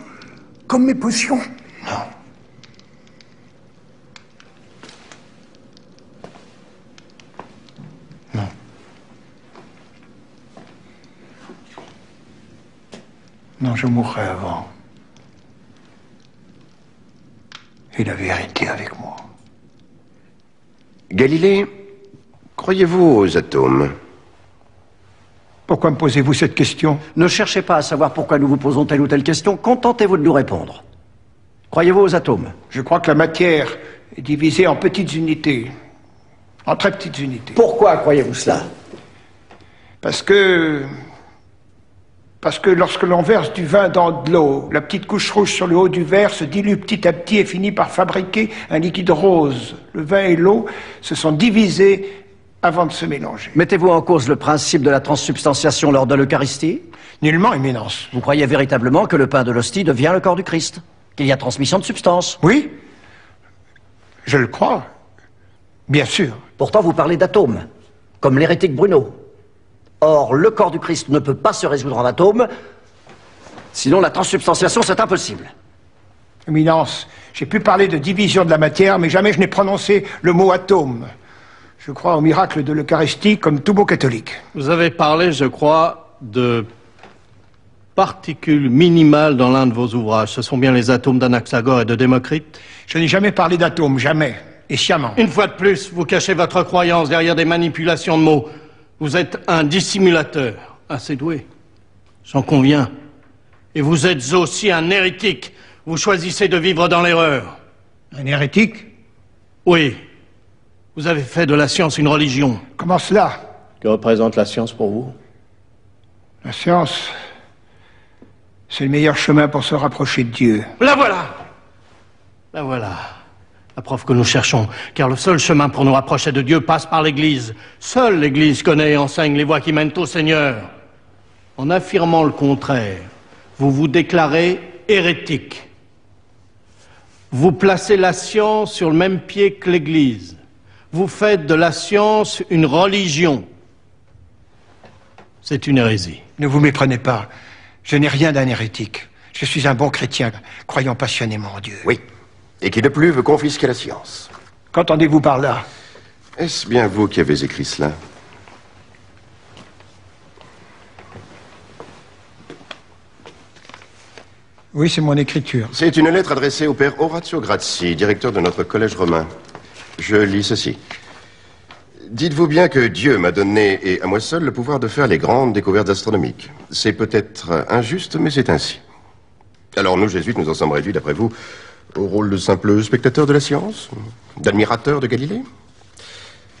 Comme mes potions. Non. Non. Non, je mourrai avant. Et la vérité avec moi. Galilée, croyez-vous aux atomes? Pourquoi me posez-vous cette question? Ne cherchez pas à savoir pourquoi nous vous posons telle ou telle question, contentez-vous de nous répondre. Croyez-vous aux atomes? Je crois que la matière est divisée en petites unités. En très petites unités. Pourquoi croyez-vous cela? Parce que lorsque l'on verse du vin dans de l'eau, la petite couche rouge sur le haut du verre se dilue petit à petit et finit par fabriquer un liquide rose. Le vin et l'eau se sont divisés avant de se mélanger. Mettez-vous en cause le principe de la transsubstantiation lors de l'Eucharistie? Nullement, Éminence. Vous croyez véritablement que le pain de l'hostie devient le corps du Christ? Qu'il y a transmission de substance? Oui, je le crois. Bien sûr. Pourtant, vous parlez d'atomes, comme l'hérétique Bruno. Or, le corps du Christ ne peut pas se résoudre en atomes, sinon la transsubstantiation, c'est impossible. Éminence, j'ai pu parler de division de la matière, mais jamais je n'ai prononcé le mot atome. Je crois au miracle de l'Eucharistie comme tout beau catholique. Vous avez parlé, je crois, de particules minimales dans l'un de vos ouvrages. Ce sont bien les atomes d'Anaxagore et de Démocrite? Je n'ai jamais parlé d'atomes, jamais. Et sciemment. Une fois de plus, vous cachez votre croyance derrière des manipulations de mots. Vous êtes un dissimulateur, assez doué. J'en conviens. Et vous êtes aussi un hérétique. Vous choisissez de vivre dans l'erreur. Un hérétique? Oui. Vous avez fait de la science une religion. Comment cela? Que représente la science pour vous? La science, c'est le meilleur chemin pour se rapprocher de Dieu. La voilà! La voilà. La preuve que nous cherchons. Car le seul chemin pour nous rapprocher de Dieu passe par l'Église. Seule l'Église connaît et enseigne les voies qui mènent au Seigneur. En affirmant le contraire, vous vous déclarez hérétique. Vous placez la science sur le même pied que l'Église. Vous faites de la science une religion. C'est une hérésie. Ne vous méprenez pas. Je n'ai rien d'un hérétique. Je suis un bon chrétien, croyant passionnément en Dieu. Oui. Et qui de plus veut confisquer la science. Qu'entendez-vous par là? Est-ce bien vous qui avez écrit cela? Oui, c'est mon écriture. C'est une lettre adressée au père Orazio Grazzi, directeur de notre collège romain. Je lis ceci. Dites-vous bien que Dieu m'a donné, et à moi seul, le pouvoir de faire les grandes découvertes astronomiques. C'est peut-être injuste, mais c'est ainsi. Alors nous, jésuites, nous en sommes réduits, d'après vous, au rôle de simple spectateur de la science? D'admirateur de Galilée?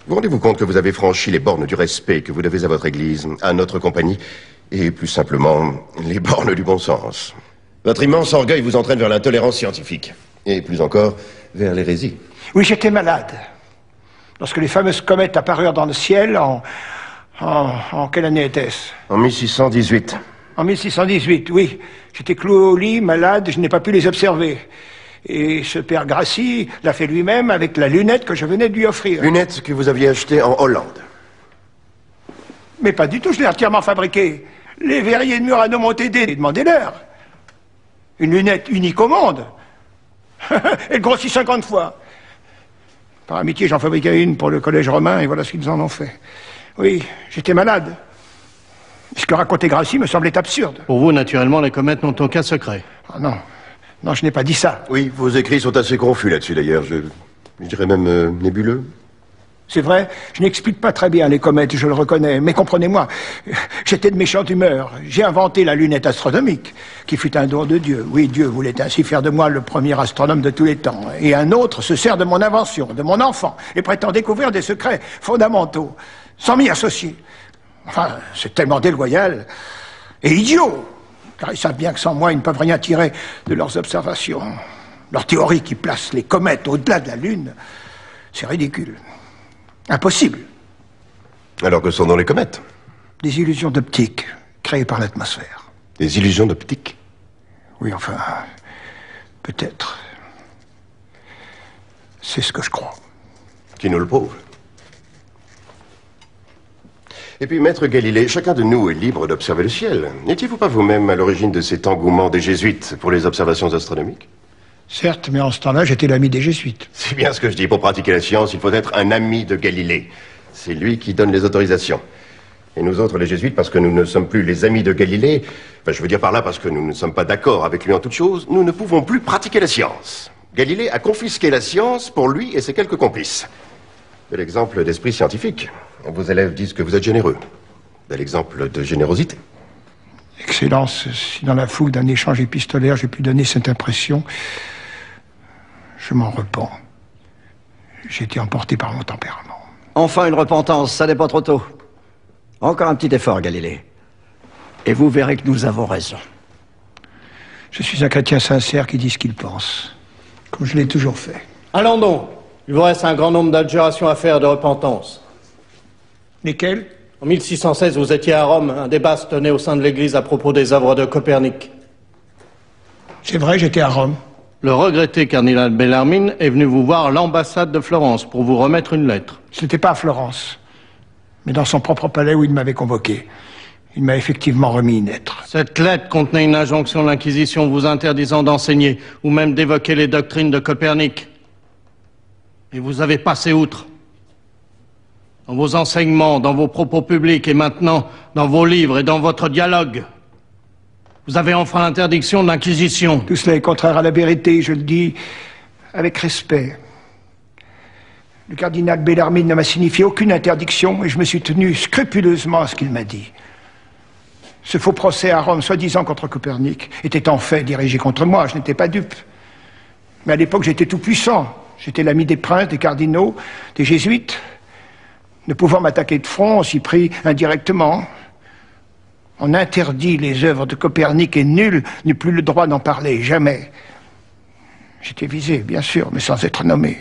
Vous rendez-vous compte que vous avez franchi les bornes du respect que vous devez à votre Église, à notre compagnie, et plus simplement, les bornes du bon sens? Votre immense orgueil vous entraîne vers l'intolérance scientifique, et plus encore, vers l'hérésie. Oui, j'étais malade. Lorsque les fameuses comètes apparurent dans le ciel, en quelle année était-ce? En 1618. En 1618, oui. J'étais cloué au lit, malade, je n'ai pas pu les observer. Et ce père Grassi l'a fait lui-même avec la lunette que je venais de lui offrir. Lunette que vous aviez achetée en Hollande. Mais pas du tout, je l'ai entièrement fabriquée. Les verriers de Murano m'ont aidé, demandez-leur. Une lunette unique au monde. Elle grossit 50 fois. Par amitié, j'en fabriquais une pour le collège romain, et voilà ce qu'ils en ont fait. Oui, j'étais malade. Ce que racontait Grassi me semblait absurde. Pour vous, naturellement, les comètes n'ont aucun secret. Ah non. Non, je n'ai pas dit ça. Oui, vos écrits sont assez confus là-dessus, d'ailleurs. Je dirais même nébuleux. C'est vrai, je n'explique pas très bien les comètes, je le reconnais, mais comprenez-moi, j'étais de méchante humeur. J'ai inventé la lunette astronomique, qui fut un don de Dieu. Oui, Dieu voulait ainsi faire de moi le premier astronome de tous les temps. Et un autre se sert de mon invention, de mon enfant, et prétend découvrir des secrets fondamentaux, sans m'y associer. Enfin, c'est tellement déloyal et idiot, car ils savent bien que sans moi, ils ne peuvent rien tirer de leurs observations. Leur théorie qui place les comètes au-delà de la Lune, c'est ridicule. Impossible. Alors que sont dans les comètes? Des illusions d'optique créées par l'atmosphère. Des illusions d'optique? Oui, enfin, peut-être. C'est ce que je crois. Qui nous le prouve. Et puis, maître Galilée, chacun de nous est libre d'observer le ciel. N'étiez-vous pas vous-même à l'origine de cet engouement des jésuites pour les observations astronomiques? Certes, mais en ce temps-là, j'étais l'ami des jésuites. C'est bien ce que je dis. Pour pratiquer la science, il faut être un ami de Galilée. C'est lui qui donne les autorisations. Et nous autres, les jésuites, parce que nous ne sommes plus les amis de Galilée, enfin, je veux dire par là parce que nous ne sommes pas d'accord avec lui en toutes choses, nous ne pouvons plus pratiquer la science. Galilée a confisqué la science pour lui et ses quelques complices. Bel exemple d'esprit scientifique. Vos élèves disent que vous êtes généreux. Bel exemple de générosité. Excellence, si dans la foule d'un échange épistolaire, j'ai pu donner cette impression, je m'en repens. J'ai été emporté par mon tempérament. Enfin, une repentance, ça n'est pas trop tôt. Encore un petit effort, Galilée. Et vous verrez que nous avons raison. Je suis un chrétien sincère qui dit ce qu'il pense, comme je l'ai toujours fait. Allons donc. Il vous reste un grand nombre d'adjurations à faire de repentance. Lesquelles? En 1616, vous étiez à Rome. Un débat se tenait au sein de l'Église à propos des œuvres de Copernic. C'est vrai, j'étais à Rome. Le regretté cardinal Bellarmine est venu vous voir à l'ambassade de Florence pour vous remettre une lettre. Ce n'était pas à Florence, mais dans son propre palais où il m'avait convoqué. Il m'a effectivement remis une lettre. Cette lettre contenait une injonction de l'Inquisition vous interdisant d'enseigner ou même d'évoquer les doctrines de Copernic. Et vous avez passé outre. Dans vos enseignements, dans vos propos publics et maintenant dans vos livres et dans votre dialogue. Vous avez enfreint l'interdiction de l'Inquisition. Tout cela est contraire à la vérité, je le dis avec respect. Le cardinal Bellarmine ne m'a signifié aucune interdiction et je me suis tenu scrupuleusement à ce qu'il m'a dit. Ce faux procès à Rome, soi-disant contre Copernic, était en fait dirigé contre moi, je n'étais pas dupe. Mais à l'époque, j'étais tout puissant. J'étais l'ami des princes, des cardinaux, des jésuites. Ne pouvant m'attaquer de front, on s'y prit indirectement. On interdit les œuvres de Copernic et nul n'eut plus le droit d'en parler, jamais. J'étais visé, bien sûr, mais sans être nommé.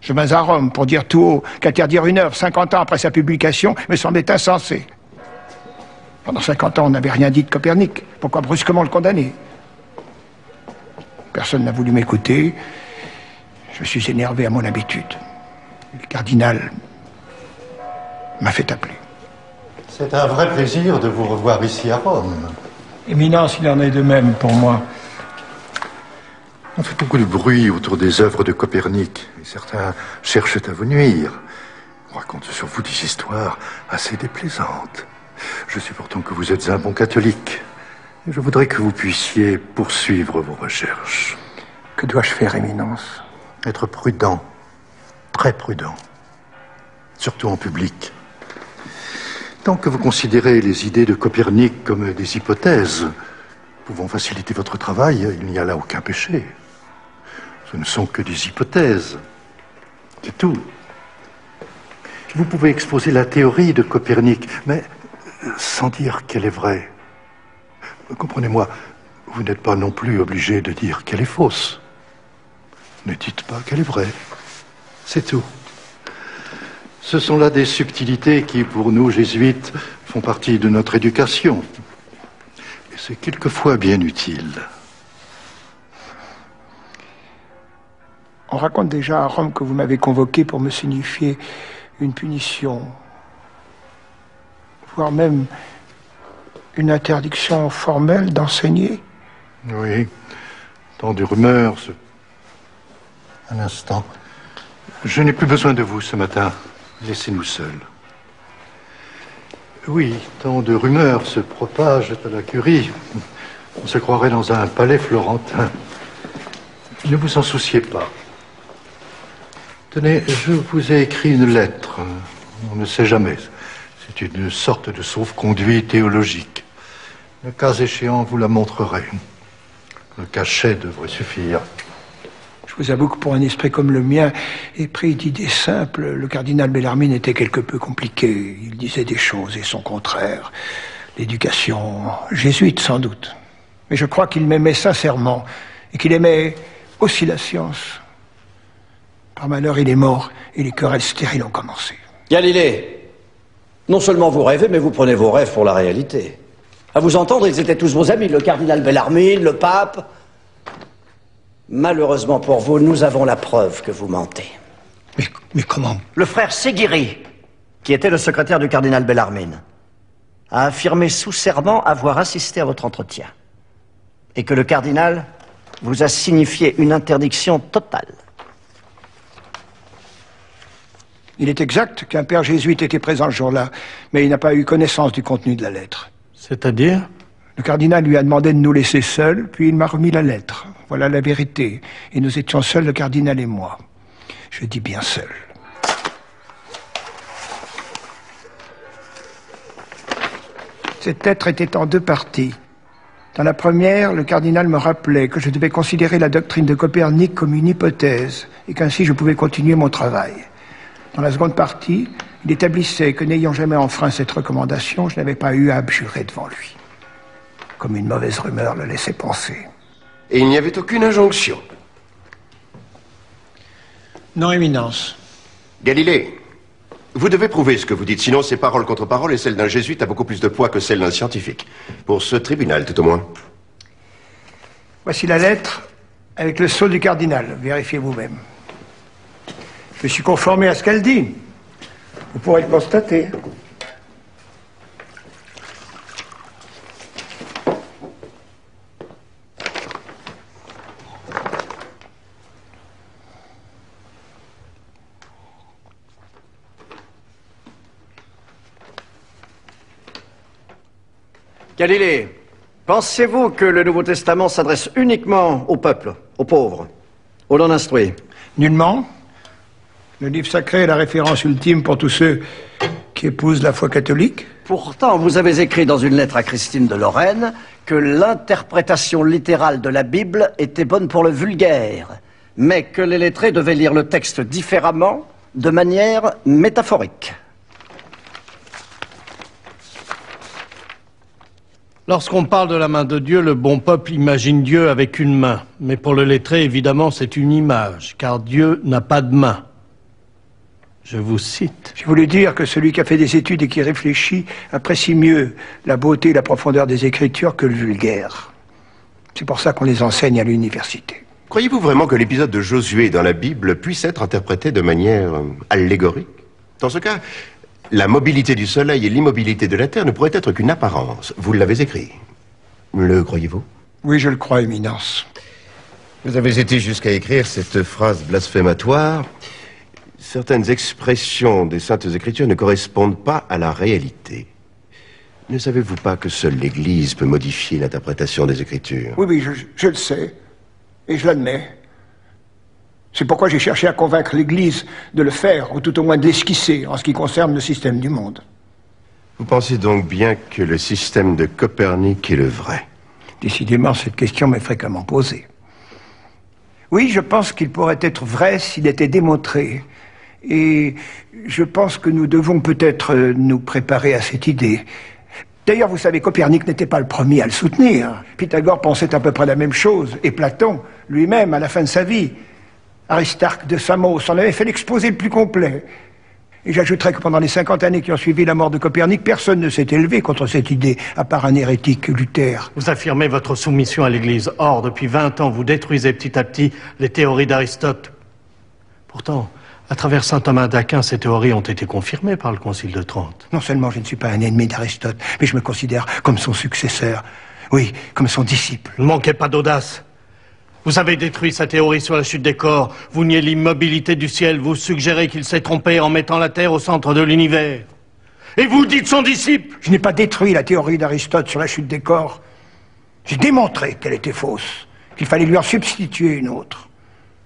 Je vins à Rome pour dire tout haut qu'interdire une œuvre 50 ans après sa publication me semblait insensé. Pendant 50 ans, on n'avait rien dit de Copernic. Pourquoi brusquement le condamner? Personne n'a voulu m'écouter. Je me suis énervé à mon habitude. Le cardinal m'a fait appeler. C'est un vrai plaisir de vous revoir ici à Rome. Éminence, il en est de même pour moi. On fait beaucoup de bruit autour des œuvres de Copernic, et certains cherchent à vous nuire. On raconte sur vous des histoires assez déplaisantes. Je sais pourtant que vous êtes un bon catholique. Et je voudrais que vous puissiez poursuivre vos recherches. Que dois-je faire, Éminence? Être prudent, très prudent, surtout en public. Tant que vous considérez les idées de Copernic comme des hypothèses pouvant faciliter votre travail, il n'y a là aucun péché. Ce ne sont que des hypothèses. C'est tout. Vous pouvez exposer la théorie de Copernic, mais sans dire qu'elle est vraie. Comprenez-moi, vous n'êtes pas non plus obligé de dire qu'elle est fausse. Ne dites pas qu'elle est vraie. C'est tout. Ce sont là des subtilités qui, pour nous, jésuites, font partie de notre éducation. Et c'est quelquefois bien utile. On raconte déjà à Rome que vous m'avez convoqué pour me signifier une punition, voire même une interdiction formelle d'enseigner. Oui, tant de rumeurs. Un instant. Je n'ai plus besoin de vous ce matin. Laissez-nous seuls. Oui, tant de rumeurs se propagent à la curie. On se croirait dans un palais florentin. Ne vous en souciez pas. Tenez, je vous ai écrit une lettre. On ne sait jamais. C'est une sorte de sauf-conduit théologique. Le cas échéant, vous la montrerez. Le cachet devrait suffire. Je vous avoue que pour un esprit comme le mien, épris d'idées simples, le cardinal Bellarmine était quelque peu compliqué. Il disait des choses et son contraire. L'éducation jésuite, sans doute. Mais je crois qu'il m'aimait sincèrement et qu'il aimait aussi la science. Par malheur, il est mort et les querelles stériles ont commencé. Galilée, non seulement vous rêvez, mais vous prenez vos rêves pour la réalité. À vous entendre, ils étaient tous vos amis, le cardinal Bellarmine, le pape. Malheureusement pour vous, nous avons la preuve que vous mentez. Mais comment? Le frère Séguiry, qui était le secrétaire du cardinal Bellarmine, a affirmé sous serment avoir assisté à votre entretien. Et que le cardinal vous a signifié une interdiction totale. Il est exact qu'un père jésuite était présent ce jour-là, mais il n'a pas eu connaissance du contenu de la lettre. C'est-à-dire? Le cardinal lui a demandé de nous laisser seuls, puis il m'a remis la lettre. Voilà la vérité. Et nous étions seuls, le cardinal et moi. Je dis bien seuls. Cette lettre était en deux parties. Dans la première, le cardinal me rappelait que je devais considérer la doctrine de Copernic comme une hypothèse, et qu'ainsi je pouvais continuer mon travail. Dans la seconde partie, il établissait que n'ayant jamais enfreint cette recommandation, je n'avais pas eu à abjurer devant lui. Comme une mauvaise rumeur le laissait penser. Et il n'y avait aucune injonction? Non, Éminence. Galilée, vous devez prouver ce que vous dites, sinon c'est parole contre parole et celle d'un jésuite a beaucoup plus de poids que celle d'un scientifique. Pour ce tribunal, tout au moins. Voici la lettre avec le sceau du cardinal. Vérifiez vous-même. Je me suis conformé à ce qu'elle dit. Vous pourrez le constater. Galilée, pensez-vous que le Nouveau Testament s'adresse uniquement au peuple, aux pauvres, aux non-instruits? Nullement. Le livre sacré est la référence ultime pour tous ceux qui épousent la foi catholique. Pourtant, vous avez écrit dans une lettre à Christine de Lorraine que l'interprétation littérale de la Bible était bonne pour le vulgaire, mais que les lettrés devaient lire le texte différemment, de manière métaphorique. Lorsqu'on parle de la main de Dieu, le bon peuple imagine Dieu avec une main. Mais pour le lettré, évidemment, c'est une image, car Dieu n'a pas de main. Je vous cite. Je voulais dire que celui qui a fait des études et qui réfléchit apprécie mieux la beauté et la profondeur des Écritures que le vulgaire. C'est pour ça qu'on les enseigne à l'université. Croyez-vous vraiment que l'épisode de Josué dans la Bible puisse être interprété de manière allégorique? Dans ce cas, la mobilité du soleil et l'immobilité de la terre ne pourraient être qu'une apparence. Vous l'avez écrit. Le croyez-vous? Oui, je le crois, Éminence. Vous avez été jusqu'à écrire cette phrase blasphématoire. Certaines expressions des Saintes Écritures ne correspondent pas à la réalité. Ne savez-vous pas que seule l'Église peut modifier l'interprétation des Écritures? Oui, je le sais. Et je l'admets. C'est pourquoi j'ai cherché à convaincre l'Église de le faire, ou tout au moins de l'esquisser, en ce qui concerne le système du monde. Vous pensez donc bien que le système de Copernic est le vrai? Décidément, cette question m'est fréquemment posée. Oui, je pense qu'il pourrait être vrai s'il était démontré. Et je pense que nous devons peut-être nous préparer à cette idée. D'ailleurs, vous savez, Copernic n'était pas le premier à le soutenir. Pythagore pensait à peu près la même chose, et Platon, lui-même, à la fin de sa vie. Aristarque de Samos en avait fait l'exposé le plus complet. Et j'ajouterais que pendant les 50 années qui ont suivi la mort de Copernic, personne ne s'est élevé contre cette idée, à part un hérétique, Luther. Vous affirmez votre soumission à l'Église. Or, depuis 20 ans, vous détruisez petit à petit les théories d'Aristote. Pourtant, à travers saint Thomas d'Aquin, ces théories ont été confirmées par le Concile de Trente. Non seulement je ne suis pas un ennemi d'Aristote, mais je me considère comme son successeur. Oui, comme son disciple. Ne manquez pas d'audace. Vous avez détruit sa théorie sur la chute des corps. Vous niez l'immobilité du ciel. Vous suggérez qu'il s'est trompé en mettant la Terre au centre de l'univers. Et vous dites son disciple. Je n'ai pas détruit la théorie d'Aristote sur la chute des corps. J'ai démontré qu'elle était fausse, qu'il fallait lui en substituer une autre.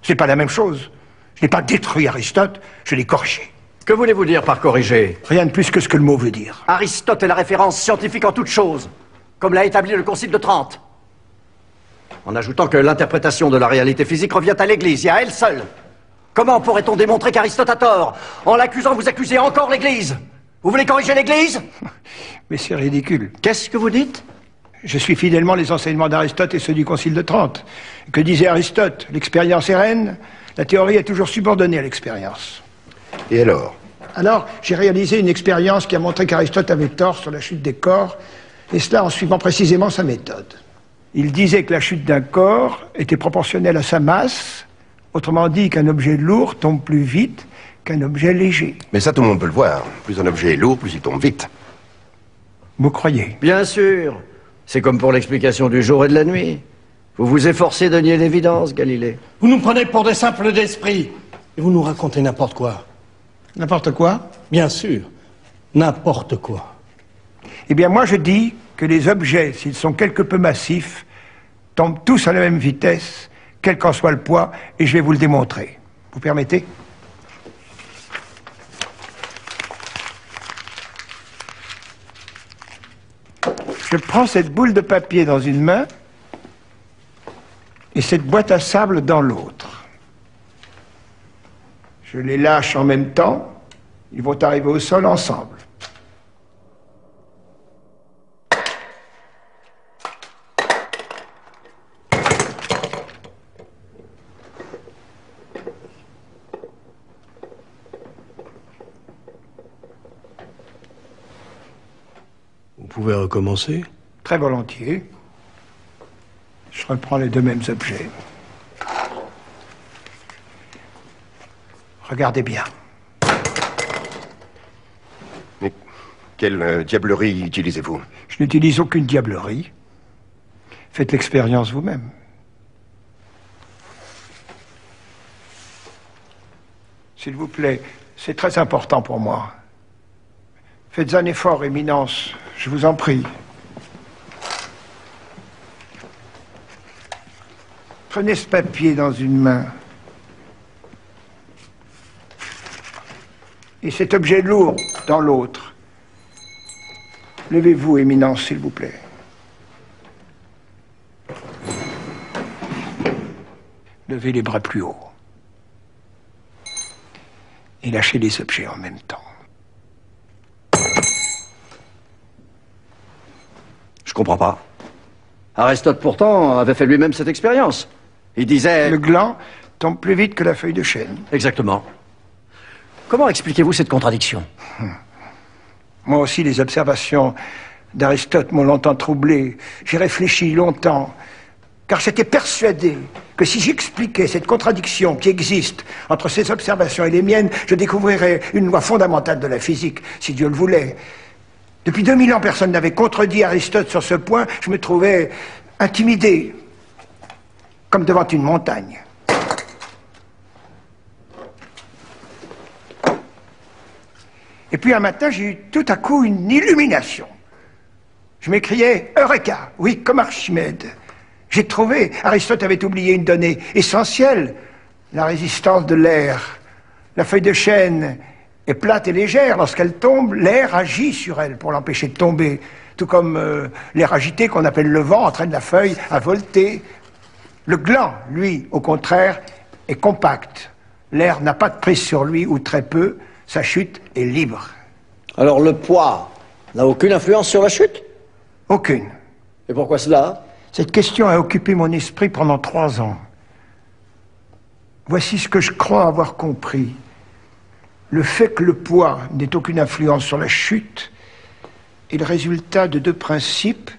C'est pas la même chose. Je n'ai pas détruit Aristote, je l'ai corrigé. Que voulez-vous dire par corriger? Rien de plus que ce que le mot veut dire. Aristote est la référence scientifique en toutes choses, comme l'a établi le Concile de Trente. En ajoutant que l'interprétation de la réalité physique revient à l'Église et à elle seule. Comment pourrait-on démontrer qu'Aristote a tort? En l'accusant, vous accusez encore l'Église. Vous voulez corriger l'Église? Mais c'est ridicule. Qu'est-ce que vous dites? Je suis fidèlement les enseignements d'Aristote et ceux du Concile de Trente. Que disait Aristote? L'expérience est reine, la théorie est toujours subordonnée à l'expérience. Et alors? Alors, j'ai réalisé une expérience qui a montré qu'Aristote avait tort sur la chute des corps, et cela en suivant précisément sa méthode. Il disait que la chute d'un corps était proportionnelle à sa masse, autrement dit qu'un objet lourd tombe plus vite qu'un objet léger. Mais ça, tout le monde peut le voir. Plus un objet est lourd, plus il tombe vite. Vous croyez? Bien sûr. C'est comme pour l'explication du jour et de la nuit. Vous vous efforcez de nier l'évidence, Galilée. Vous nous prenez pour des simples d'esprit. Et vous nous racontez n'importe quoi. N'importe quoi? Bien sûr. N'importe quoi. Eh bien, moi, je dis que les objets, s'ils sont quelque peu massifs, tombent tous à la même vitesse, quel qu'en soit le poids, et je vais vous le démontrer. Vous permettez? Je prends cette boule de papier dans une main et cette boîte à sable dans l'autre. Je les lâche en même temps, ils vont arriver au sol ensemble. Vous pouvez recommencer? Très volontiers. Je reprends les deux mêmes objets. Regardez bien. Mais quelle diablerie utilisez-vous? Je n'utilise aucune diablerie. Faites l'expérience vous-même. S'il vous plaît, c'est très important pour moi. Faites un effort, Éminence, je vous en prie. Prenez ce papier dans une main. Et cet objet lourd dans l'autre. Levez-vous, Éminence, s'il vous plaît. Levez les bras plus haut. Et lâchez les objets en même temps. Je comprends pas. Aristote, pourtant, avait fait lui-même cette expérience. Il disait... Le gland tombe plus vite que la feuille de chêne. Exactement. Comment expliquez-vous cette contradiction? Moi aussi, les observations d'Aristote m'ont longtemps troublé. J'ai réfléchi longtemps, car j'étais persuadé que si j'expliquais cette contradiction qui existe entre ses observations et les miennes, je découvrirais une loi fondamentale de la physique, si Dieu le voulait. Depuis 2000 ans, personne n'avait contredit Aristote sur ce point. Je me trouvais intimidé, comme devant une montagne. Et puis un matin, j'ai eu tout à coup une illumination. Je m'écriais « Eureka !» Oui, comme Archimède. J'ai trouvé, Aristote avait oublié une donnée essentielle, la résistance de l'air. La feuille de chêne est plate et légère. Lorsqu'elle tombe, l'air agit sur elle pour l'empêcher de tomber. Tout comme l'air agité qu'on appelle le vent entraîne la feuille à volter. Le gland, lui, au contraire, est compact. L'air n'a pas de prise sur lui, ou très peu. Sa chute est libre. Alors le poids n'a aucune influence sur la chute? Aucune. Et pourquoi cela? Cette question a occupé mon esprit pendant 3 ans. Voici ce que je crois avoir compris. Le fait que le poids n'ait aucune influence sur la chute est le résultat de 2 principes,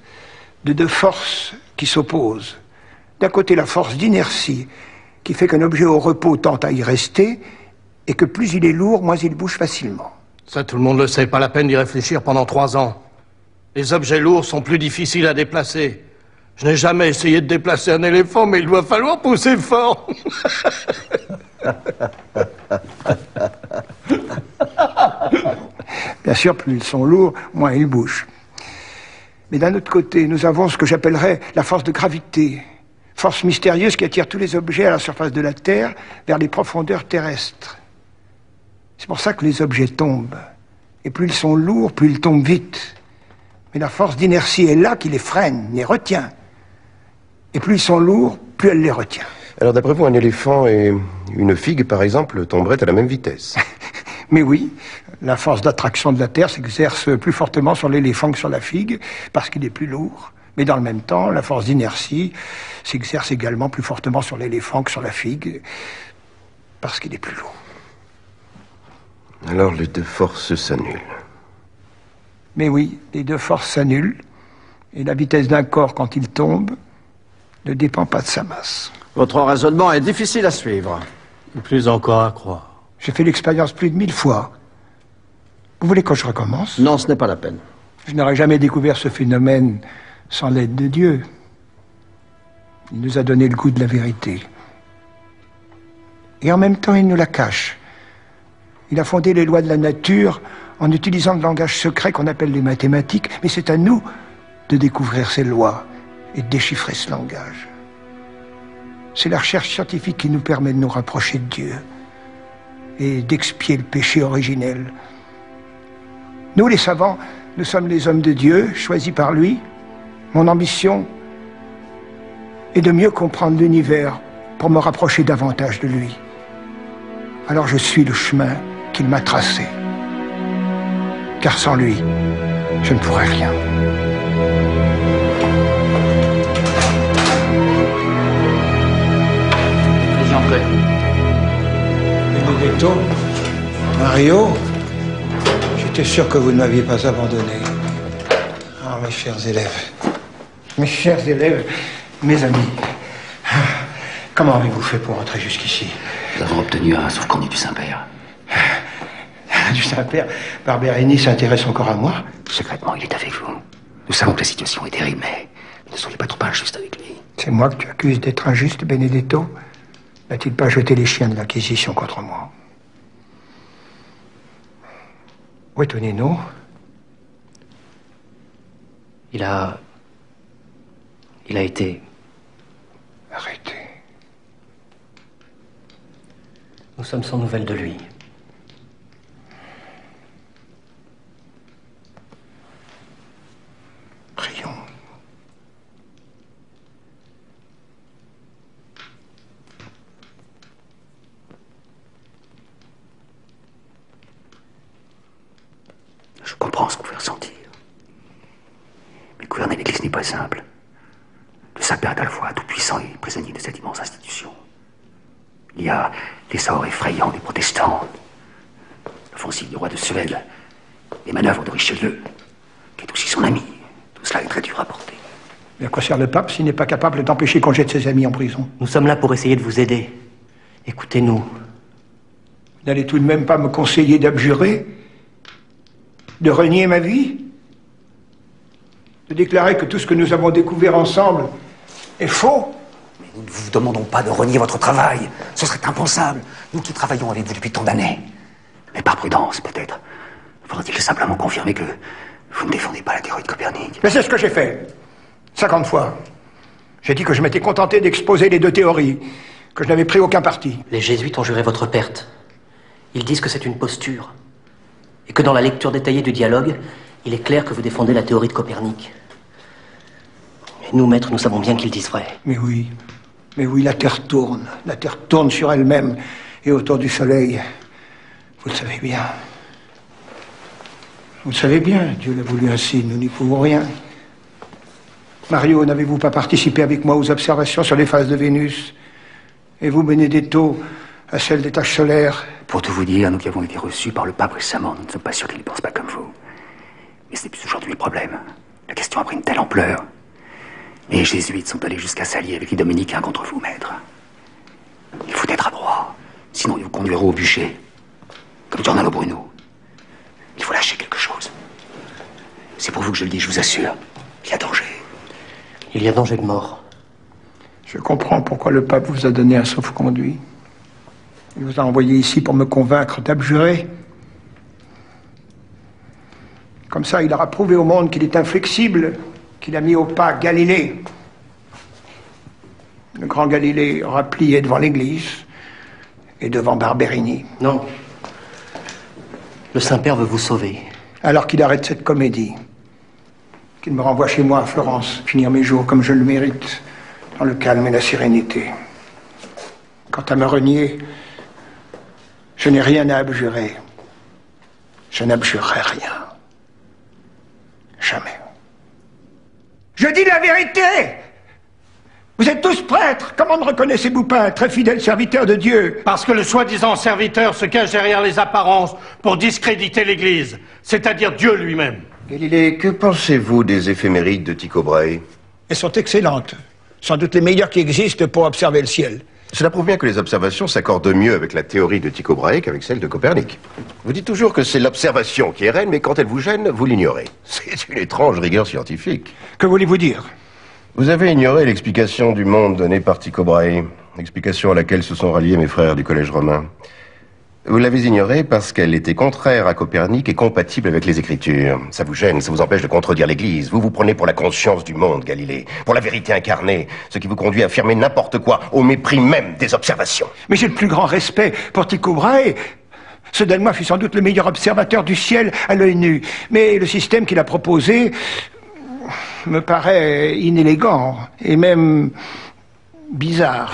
de 2 forces qui s'opposent. D'un côté, la force d'inertie, qui fait qu'un objet au repos tente à y rester, et que plus il est lourd, moins il bouge facilement. Ça, tout le monde le sait, pas la peine d'y réfléchir pendant 3 ans. Les objets lourds sont plus difficiles à déplacer. Je n'ai jamais essayé de déplacer un éléphant, mais il doit falloir pousser fort. Bien sûr, plus ils sont lourds, moins ils bougent. Mais d'un autre côté, nous avons ce que j'appellerais la force de gravité. Force mystérieuse qui attire tous les objets à la surface de la Terre vers les profondeurs terrestres. C'est pour ça que les objets tombent. Et plus ils sont lourds, plus ils tombent vite. Mais la force d'inertie est là qui les freine, les retient. Et plus ils sont lourds, plus elle les retient. Alors d'après vous, un éléphant et une figue, par exemple, tomberaient à la même vitesse? Mais oui, la force d'attraction de la Terre s'exerce plus fortement sur l'éléphant que sur la figue, parce qu'il est plus lourd. Mais dans le même temps, la force d'inertie s'exerce également plus fortement sur l'éléphant que sur la figue, parce qu'il est plus lourd. Alors les 2 forces s'annulent. Mais oui, les 2 forces s'annulent, et la vitesse d'un corps quand il tombe ne dépend pas de sa masse. Votre raisonnement est difficile à suivre. Plus encore à croire. J'ai fait l'expérience plus de 1000 fois. Vous voulez que je recommence? Non, ce n'est pas la peine. Je n'aurais jamais découvert ce phénomène sans l'aide de Dieu. Il nous a donné le goût de la vérité. Et en même temps, il nous la cache. Il a fondé les lois de la nature en utilisant le langage secret qu'on appelle les mathématiques, mais c'est à nous de découvrir ces lois et de déchiffrer ce langage. C'est la recherche scientifique qui nous permet de nous rapprocher de Dieu et d'expier le péché originel. Nous, les savants, nous sommes les hommes de Dieu, choisis par lui. Mon ambition est de mieux comprendre l'univers pour me rapprocher davantage de lui. Alors je suis le chemin qu'il m'a tracé. Car sans lui, je ne pourrais rien. Veuillez entrer. Benedetto, Mario, j'étais sûr que vous ne m'aviez pas abandonné. Ah, mes chers élèves, mes amis, comment avez-vous fait pour entrer jusqu'ici? Nous avons obtenu un sauf-conduit du Saint-Père. Du Saint-Père, Barberini s'intéresse encore à moi? Secrètement, il est avec vous. Nous savons que la situation est terrible, mais ne soyez pas trop injuste avec lui. C'est moi que tu accuses d'être injuste, Benedetto? N'a-t-il pas jeté les chiens de l'Inquisition contre moi? Où est Tonino? Il a été... Arrêté. Nous sommes sans nouvelles de lui. Prions. Je comprends ce que vous pouvez ressentir. Mais gouverner l'Église n'est pas simple. Le Saint-Père est à la fois tout-puissant et prisonnier de cette immense institution. Il y a les sorts effrayants des protestants, l'offensive du roi de Suède, les manœuvres de Richelieu, qui est aussi son ami. Tout cela est très dur à porter. Mais à quoi sert le pape s'il n'est pas capable d'empêcher qu'on jette ses amis en prison? Nous sommes là pour essayer de vous aider. Écoutez-nous. Vous n'allez tout de même pas me conseiller d'abjurer? De renier ma vie? De déclarer que tout ce que nous avons découvert ensemble est faux? Mais nous ne vous demandons pas de renier votre travail. Ce serait impensable. Nous qui travaillons avec vous depuis tant d'années. Mais par prudence, peut-être. Faudrait-il simplement confirmer que vous ne défendez pas la théorie de Copernic? Mais c'est ce que j'ai fait. 50 fois. J'ai dit que je m'étais contenté d'exposer les deux théories, que je n'avais pris aucun parti. Les jésuites ont juré votre perte. Ils disent que c'est une posture. Et que dans la lecture détaillée du dialogue, il est clair que vous défendez la théorie de Copernic. Mais nous, maîtres, nous savons bien qu'ils disent vrai. Mais oui, la Terre tourne. La Terre tourne sur elle-même et autour du Soleil. Vous le savez bien. Vous le savez bien, Dieu l'a voulu ainsi, nous n'y pouvons rien. Mario, n'avez-vous pas participé avec moi aux observations sur les phases de Vénus? Et vous, Benedetto, à celle des taches solaires? Pour tout vous dire, nous qui avons été reçus par le pape récemment, nous ne sommes pas sûrs qu'il ne pense pas comme vous. Mais ce n'est plus aujourd'hui le problème. La question a pris une telle ampleur. Les jésuites sont allés jusqu'à s'allier avec les dominicains contre vous, maître. Il faut être adroit, sinon ils vous conduiront au bûcher. Comme Giordano Bruno. Il faut lâcher quelque chose. C'est pour vous que je le dis, je vous assure. Il y a danger. Il y a danger de mort. Je comprends pourquoi le pape vous a donné un sauf-conduit. Il vous a envoyé ici pour me convaincre d'abjurer. Comme ça, il aura prouvé au monde qu'il est inflexible, qu'il a mis au pas Galilée. Le grand Galilée aura plié devant l'Église et devant Barberini. Non. Le Saint-Père veut vous sauver. Alors qu'il arrête cette comédie. Qu'il me renvoie chez moi à Florence, finir mes jours comme je le mérite, dans le calme et la sérénité. Quant à me renier, je n'ai rien à abjurer. Je n'abjurerai rien. Jamais. Je dis la vérité! Vous êtes tous prêtres. Comment me reconnaissez-vous pas un très fidèle serviteur de Dieu? Parce que le soi-disant serviteur se cache derrière les apparences pour discréditer l'Église, c'est-à-dire Dieu lui-même. Galilée, que pensez-vous des éphémérides de Tycho Brahe? Elles sont excellentes. Sans doute les meilleures qui existent pour observer le ciel. Cela prouve bien que les observations s'accordent mieux avec la théorie de Tycho Brahe qu'avec celle de Copernic. Vous dites toujours que c'est l'observation qui est reine, mais quand elle vous gêne, vous l'ignorez. C'est une étrange rigueur scientifique. Que voulez-vous dire? Vous avez ignoré l'explication du monde donnée par Tycho Brahe, explication à laquelle se sont ralliés mes frères du collège romain. Vous l'avez ignorée parce qu'elle était contraire à Copernic et compatible avec les Écritures. Ça vous gêne, ça vous empêche de contredire l'Église. Vous vous prenez pour la conscience du monde, Galilée, pour la vérité incarnée, ce qui vous conduit à affirmer n'importe quoi, au mépris même des observations. Mais j'ai le plus grand respect pour Tycho Brahe. Ce Danois fut sans doute le meilleur observateur du ciel à l'œil nu. Mais le système qu'il a proposé me paraît inélégant et même bizarre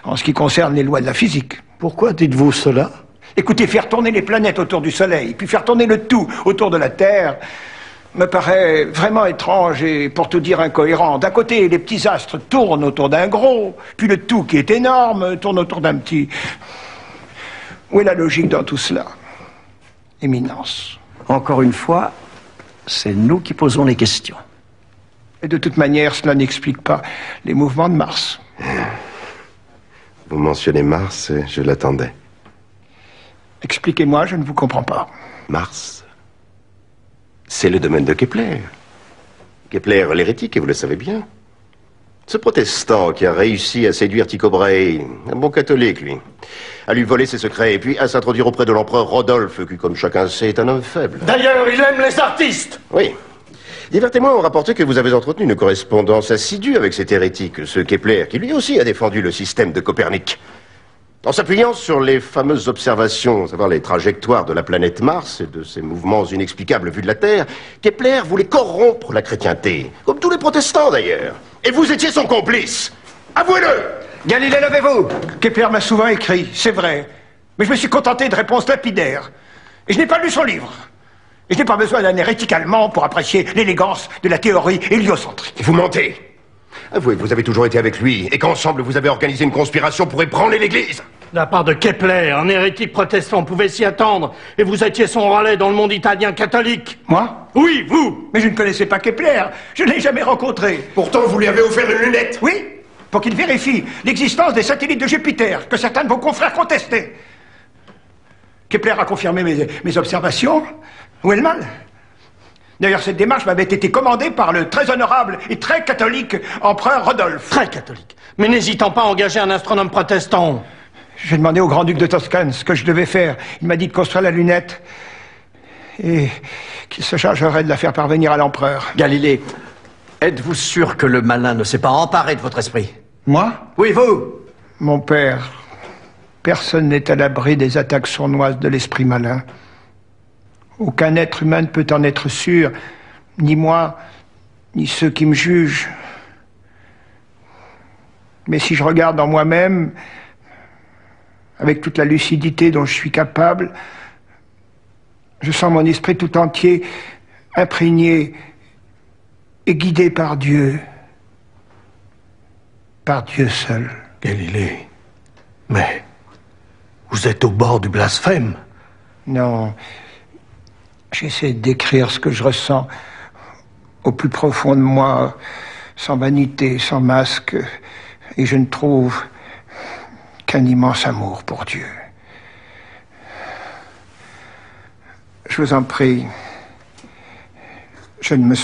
en ce qui concerne les lois de la physique. Pourquoi dites-vous cela? Écoutez, faire tourner les planètes autour du Soleil, puis faire tourner le tout autour de la Terre, me paraît vraiment étrange et, pour tout dire, incohérent. D'un côté, les petits astres tournent autour d'un gros, puis le tout, qui est énorme, tourne autour d'un petit. Où est la logique dans tout cela? Éminence. Encore une fois, c'est nous qui posons les questions. Et de toute manière, cela n'explique pas les mouvements de Mars. Vous mentionnez Mars, et je l'attendais. Expliquez-moi, je ne vous comprends pas. Mars, c'est le domaine de Kepler. Kepler, l'hérétique, et vous le savez bien. Ce protestant qui a réussi à séduire Tycho Brahe, un bon catholique, lui, à lui voler ses secrets, et puis à s'introduire auprès de l'empereur Rodolphe, qui, comme chacun sait, est un homme faible. D'ailleurs, il aime les artistes. Oui. Divers témoins ont rapporté que vous avez entretenu une correspondance assidue avec cet hérétique, ce Kepler, qui lui aussi a défendu le système de Copernic. En s'appuyant sur les fameuses observations, à savoir les trajectoires de la planète Mars et de ses mouvements inexplicables vus de la Terre, Kepler voulait corrompre la chrétienté, comme tous les protestants d'ailleurs. Et vous étiez son complice. Avouez-le! Galilée, levez-vous! Kepler m'a souvent écrit, c'est vrai. Mais je me suis contenté de réponses lapidaires. Et je n'ai pas lu son livre. Et je n'ai pas besoin d'un hérétique allemand pour apprécier l'élégance de la théorie héliocentrique. Vous mentez. Avouez que vous avez toujours été avec lui et qu'ensemble vous avez organisé une conspiration pour ébranler l'Église. De la part de Kepler, un hérétique protestant pouvait s'y attendre. Et vous étiez son relais dans le monde italien catholique. Moi? Oui, vous! Mais je ne connaissais pas Kepler. Je ne l'ai jamais rencontré. Pourtant, vous lui avez offert une lunette. Oui, pour qu'il vérifie l'existence des satellites de Jupiter, que certains de vos confrères contestaient. Kepler a confirmé mes observations. Où est le mal? D'ailleurs, cette démarche m'avait été commandée par le très honorable et très catholique empereur Rodolphe. Très catholique. Mais n'hésitant pas à engager un astronome protestant. J'ai demandé au grand-duc de Toscane ce que je devais faire. Il m'a dit de construire la lunette et qu'il se chargerait de la faire parvenir à l'empereur. Galilée, êtes-vous sûr que le malin ne s'est pas emparé de votre esprit? Moi? Oui, vous! Mon père, personne n'est à l'abri des attaques sournoises de l'esprit malin. Aucun être humain ne peut en être sûr, ni moi, ni ceux qui me jugent. Mais si je regarde en moi-même, avec toute la lucidité dont je suis capable, je sens mon esprit tout entier imprégné et guidé par Dieu. Par Dieu seul. Galilée, mais vous êtes au bord du blasphème. Non. J'essaie de décrire ce que je ressens au plus profond de moi, sans vanité, sans masque, et je ne trouve qu'un immense amour pour Dieu. Je vous en prie, je ne me...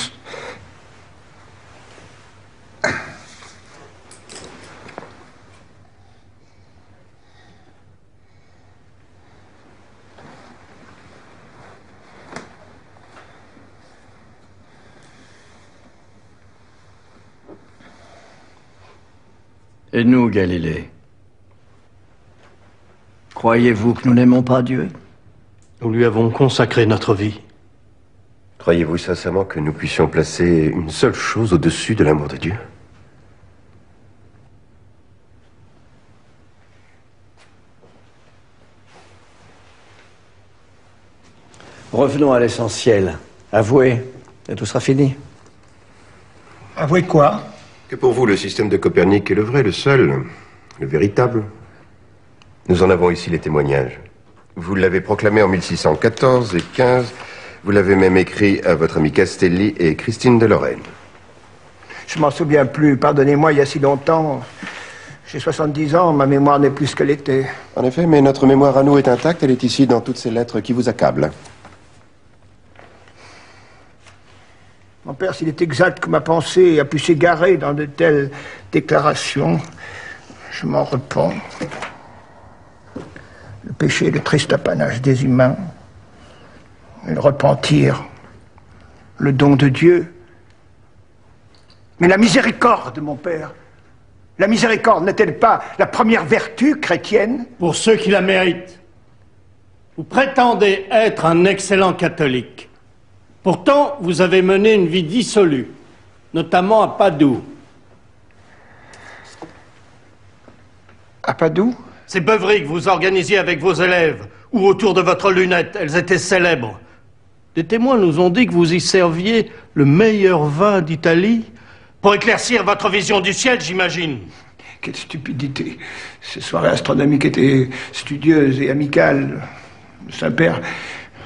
Et nous, Galilée? Croyez-vous que nous n'aimons pas Dieu? Nous lui avons consacré notre vie. Croyez-vous sincèrement que nous puissions placer une seule chose au-dessus de l'amour de Dieu? Revenons à l'essentiel. Avouez, et tout sera fini. Avouez quoi? Que pour vous, le système de Copernic est le vrai, le seul, le véritable. Nous en avons ici les témoignages. Vous l'avez proclamé en 1614 et 15. Vous l'avez même écrit à votre ami Castelli et Christine de Lorraine. Je m'en souviens plus, pardonnez-moi, il y a si longtemps. J'ai 70 ans, ma mémoire n'est plus ce qu'elle était. En effet, mais notre mémoire à nous est intacte, elle est ici dans toutes ces lettres qui vous accablent. Mon père, s'il est exact que ma pensée a pu s'égarer dans de telles déclarations, je m'en repens. Le péché est le triste apanage des humains. Et le repentir, le don de Dieu. Mais la miséricorde, mon père, la miséricorde n'est-elle pas la première vertu chrétienne? Pour ceux qui la méritent. Vous prétendez être un excellent catholique. Pourtant, vous avez mené une vie dissolue, notamment à Padoue. À Padoue? Ces beuveries que vous organisiez avec vos élèves, ou autour de votre lunette, elles étaient célèbres. Des témoins nous ont dit que vous y serviez le meilleur vin d'Italie pour éclaircir votre vision du ciel, j'imagine. Quelle stupidité. Ces soirées astronomiques étaient studieuses et amicales. Saint-Père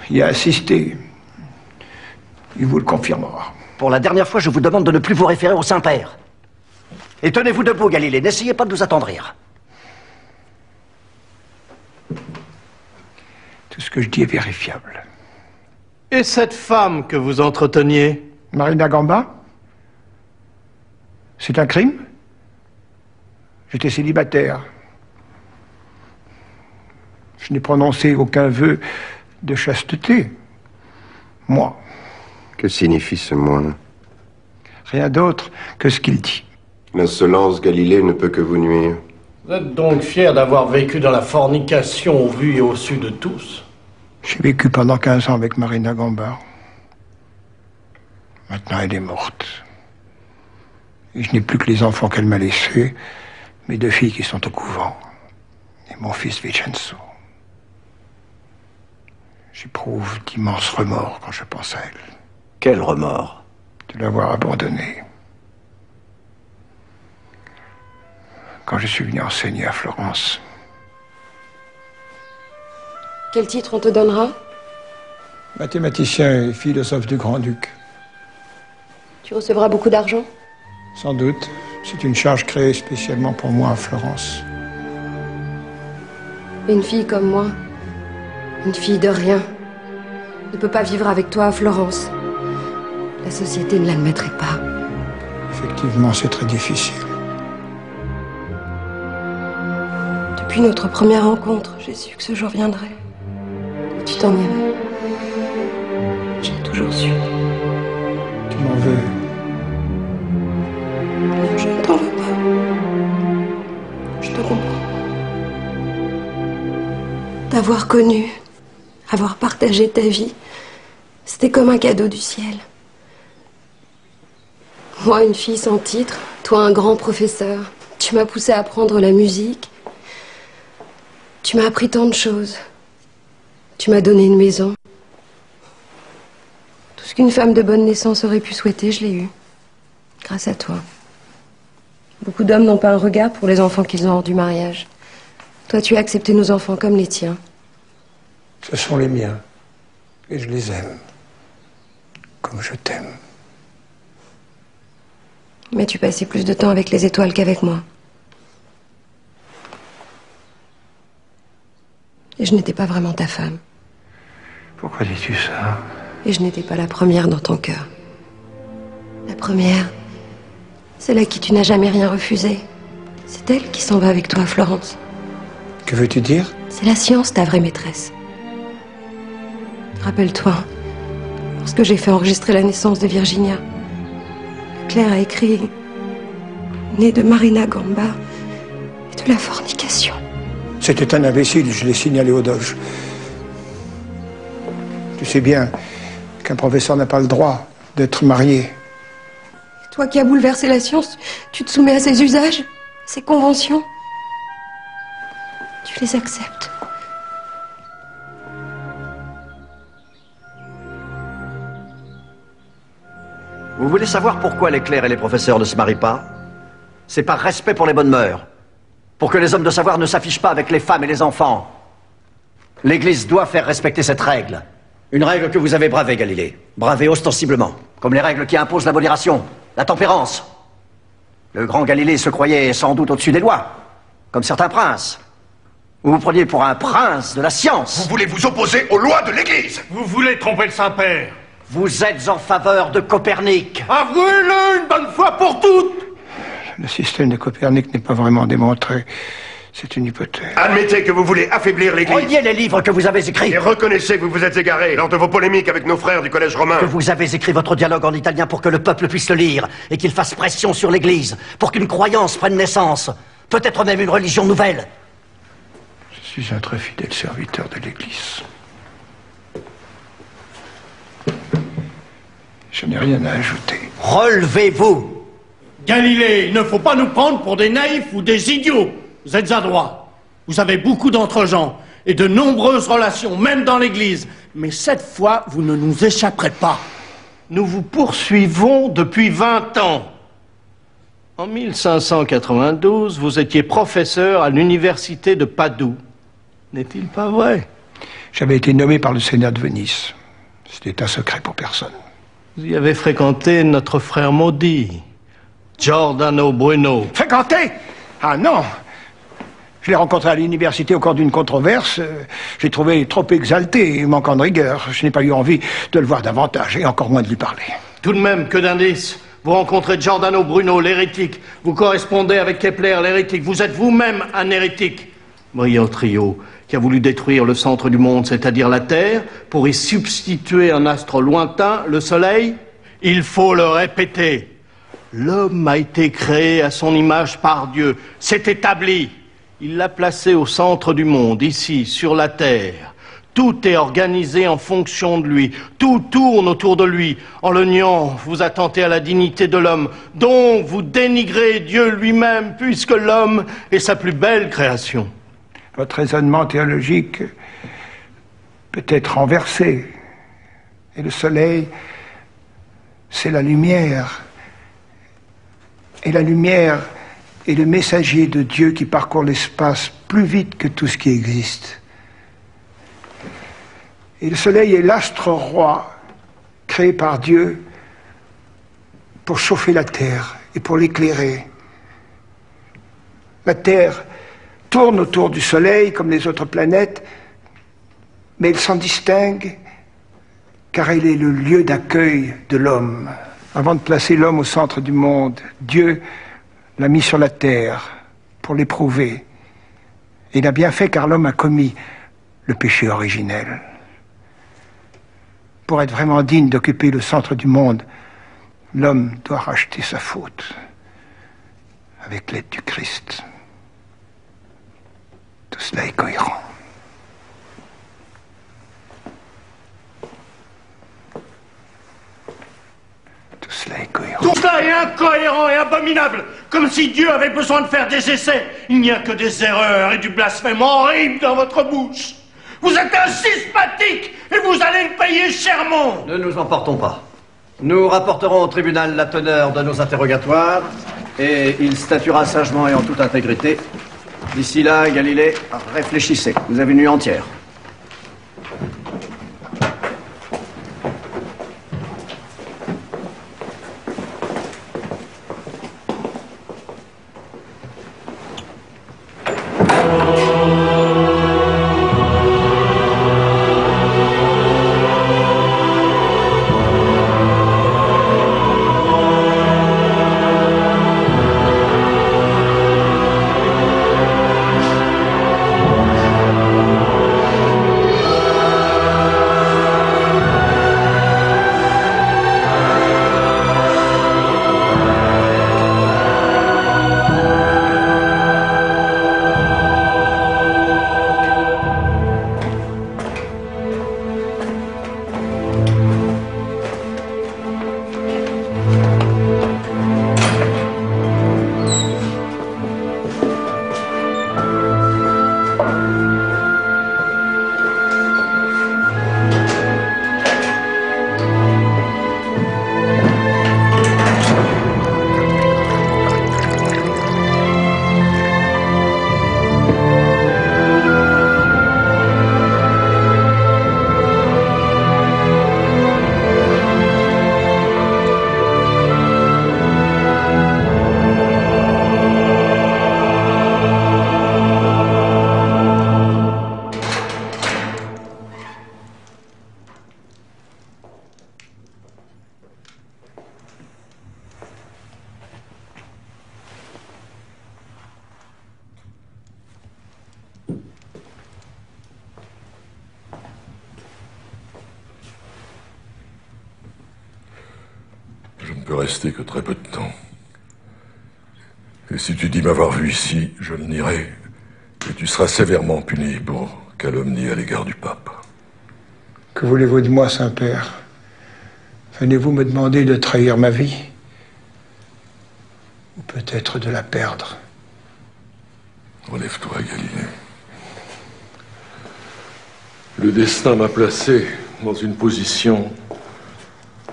y a assisté. Il vous le confirmera. Pour la dernière fois, je vous demande de ne plus vous référer au Saint-Père. Et tenez-vous debout, Galilée. N'essayez pas de nous attendrir. Tout ce que je dis est vérifiable. Et cette femme que vous entreteniez? Marina Gamba? C'est un crime? J'étais célibataire. Je n'ai prononcé aucun vœu de chasteté. Moi. Que signifie ce moi? Rien d'autre que ce qu'il dit. L'insolence, Galilée, ne peut que vous nuire. Vous êtes donc fier d'avoir vécu dans la fornication au vu et au su de tous? J'ai vécu pendant 15 ans avec Marina Gamba. Maintenant, elle est morte. Et je n'ai plus que les enfants qu'elle m'a laissés, mes 2 filles qui sont au couvent, et mon fils Vincenzo. J'éprouve d'immenses remords quand je pense à elle. Quel remords? De l'avoir abandonnée. Quand je suis venu enseigner à Florence. Quel titre on te donnera? Mathématicien et philosophe du Grand-Duc. Tu recevras beaucoup d'argent? Sans doute. C'est une charge créée spécialement pour moi à Florence. Une fille comme moi, une fille de rien, ne peut pas vivre avec toi à Florence. La société ne l'admettrait pas. Effectivement, c'est très difficile. Depuis notre première rencontre, j'ai su que ce jour viendrait. Tu t'en irais. J'ai toujours su. Tu m'en veux? Non, je ne t'en veux pas. Je te comprends. T'avoir connu, avoir partagé ta vie, c'était comme un cadeau du ciel. Moi, une fille sans titre, toi, un grand professeur. Tu m'as poussé à apprendre la musique. Tu m'as appris tant de choses. Tu m'as donné une maison. Tout ce qu'une femme de bonne naissance aurait pu souhaiter, je l'ai eu. Grâce à toi. Beaucoup d'hommes n'ont pas un regard pour les enfants qu'ils ont hors du mariage. Toi, tu as accepté nos enfants comme les tiens. Ce sont les miens. Et je les aime. Comme je t'aime. Mais tu passais plus de temps avec les étoiles qu'avec moi. Et je n'étais pas vraiment ta femme. Pourquoi dis-tu ça? Et je n'étais pas la première dans ton cœur. La première, celle à qui tu n'as jamais rien refusé. C'est elle qui s'en va avec toi à Florence. Que veux-tu dire? C'est la science, ta vraie maîtresse. Rappelle-toi, lorsque j'ai fait enregistrer la naissance de Virginia, Claire a écrit « Né de Marina Gamba et de la fornication ». C'était un imbécile, je l'ai signalé au Doge. Tu sais bien qu'un professeur n'a pas le droit d'être marié. Toi qui as bouleversé la science, tu te soumets à ses usages, ses conventions. Tu les acceptes. Vous voulez savoir pourquoi les clercs et les professeurs ne se marient pas? C'est par respect pour les bonnes mœurs. Pour que les hommes de savoir ne s'affichent pas avec les femmes et les enfants. L'Église doit faire respecter cette règle. Une règle que vous avez bravée, Galilée. Bravée ostensiblement. Comme les règles qui imposent la modération, la tempérance. Le grand Galilée se croyait sans doute au-dessus des lois. Comme certains princes. Vous vous preniez pour un prince de la science. Vous voulez vous opposer aux lois de l'Église. Vous voulez tromper le Saint-Père. Vous êtes en faveur de Copernic. Avouez-le une bonne fois pour toutes. Le système de Copernic n'est pas vraiment démontré. C'est une hypothèse. Admettez que vous voulez affaiblir l'Église. Reliez les livres que vous avez écrits. Et reconnaissez que vous vous êtes égaré lors de vos polémiques avec nos frères du Collège romain. Que vous avez écrit votre dialogue en italien pour que le peuple puisse le lire et qu'il fasse pression sur l'Église, pour qu'une croyance prenne naissance, peut-être même une religion nouvelle. Je suis un très fidèle serviteur de l'Église. Je n'ai rien à ajouter. Relevez-vous. Galilée, il ne faut pas nous prendre pour des naïfs ou des idiots. Vous êtes adroit. Vous avez beaucoup d'entre-gens et de nombreuses relations, même dans l'Église. Mais cette fois, vous ne nous échapperez pas. Nous vous poursuivons depuis 20 ans. En 1592, vous étiez professeur à l'université de Padoue. N'est-il pas vrai? J'avais été nommé par le Sénat de Venise. C'était un secret pour personne. Vous y avez fréquenté notre frère maudit, Giordano Bruno. Fréquenté? Ah non! Je l'ai rencontré à l'université au cours d'une controverse. J'ai trouvé trop exalté et manquant de rigueur. Je n'ai pas eu envie de le voir davantage et encore moins de lui parler. Tout de même, que d'indices. Vous rencontrez Giordano Bruno, l'hérétique. Vous correspondez avec Kepler, l'hérétique. Vous êtes vous-même un hérétique. Brillant trio qui a voulu détruire le centre du monde, c'est-à-dire la Terre, pour y substituer un astre lointain, le Soleil. Il faut le répéter. L'homme a été créé à son image par Dieu. C'est établi. Il l'a placé au centre du monde, ici, sur la Terre. Tout est organisé en fonction de lui. Tout tourne autour de lui. En le niant, vous attentez à la dignité de l'homme. Donc, vous dénigrez Dieu lui-même, puisque l'homme est sa plus belle création. Votre raisonnement théologique peut être renversé. Et le soleil, c'est la lumière. Et la lumière est le messager de Dieu qui parcourt l'espace plus vite que tout ce qui existe. Et le soleil est l'astre roi créé par Dieu pour chauffer la terre et pour l'éclairer. La terre tourne autour du soleil comme les autres planètes, mais elle s'en distingue car elle est le lieu d'accueil de l'homme. Avant de placer l'homme au centre du monde, Dieu l'a mis sur la terre pour l'éprouver. Et il a bien fait car l'homme a commis le péché originel. Pour être vraiment digne d'occuper le centre du monde, l'homme doit racheter sa faute avec l'aide du Christ. Tout cela est cohérent. Tout cela est cohérent. Tout cela est incohérent et abominable, comme si Dieu avait besoin de faire des essais. Il n'y a que des erreurs et du blasphème horrible dans votre bouche. Vous êtes un schismatique et vous allez le payer chèrement. Ne nous emportons pas. Nous rapporterons au tribunal la teneur de nos interrogatoires et il statuera sagement et en toute intégrité. D'ici là, Galilée, réfléchissez. Vous avez une nuit entière. Rester que très peu de temps. Et si tu dis m'avoir vu ici, je le nierai, et tu seras sévèrement puni pour calomnie à l'égard du pape. Que voulez-vous de moi, Saint-Père? Venez-vous me demander de trahir ma vie? Ou peut-être de la perdre? Relève-toi, Galilée. Le destin m'a placé dans une position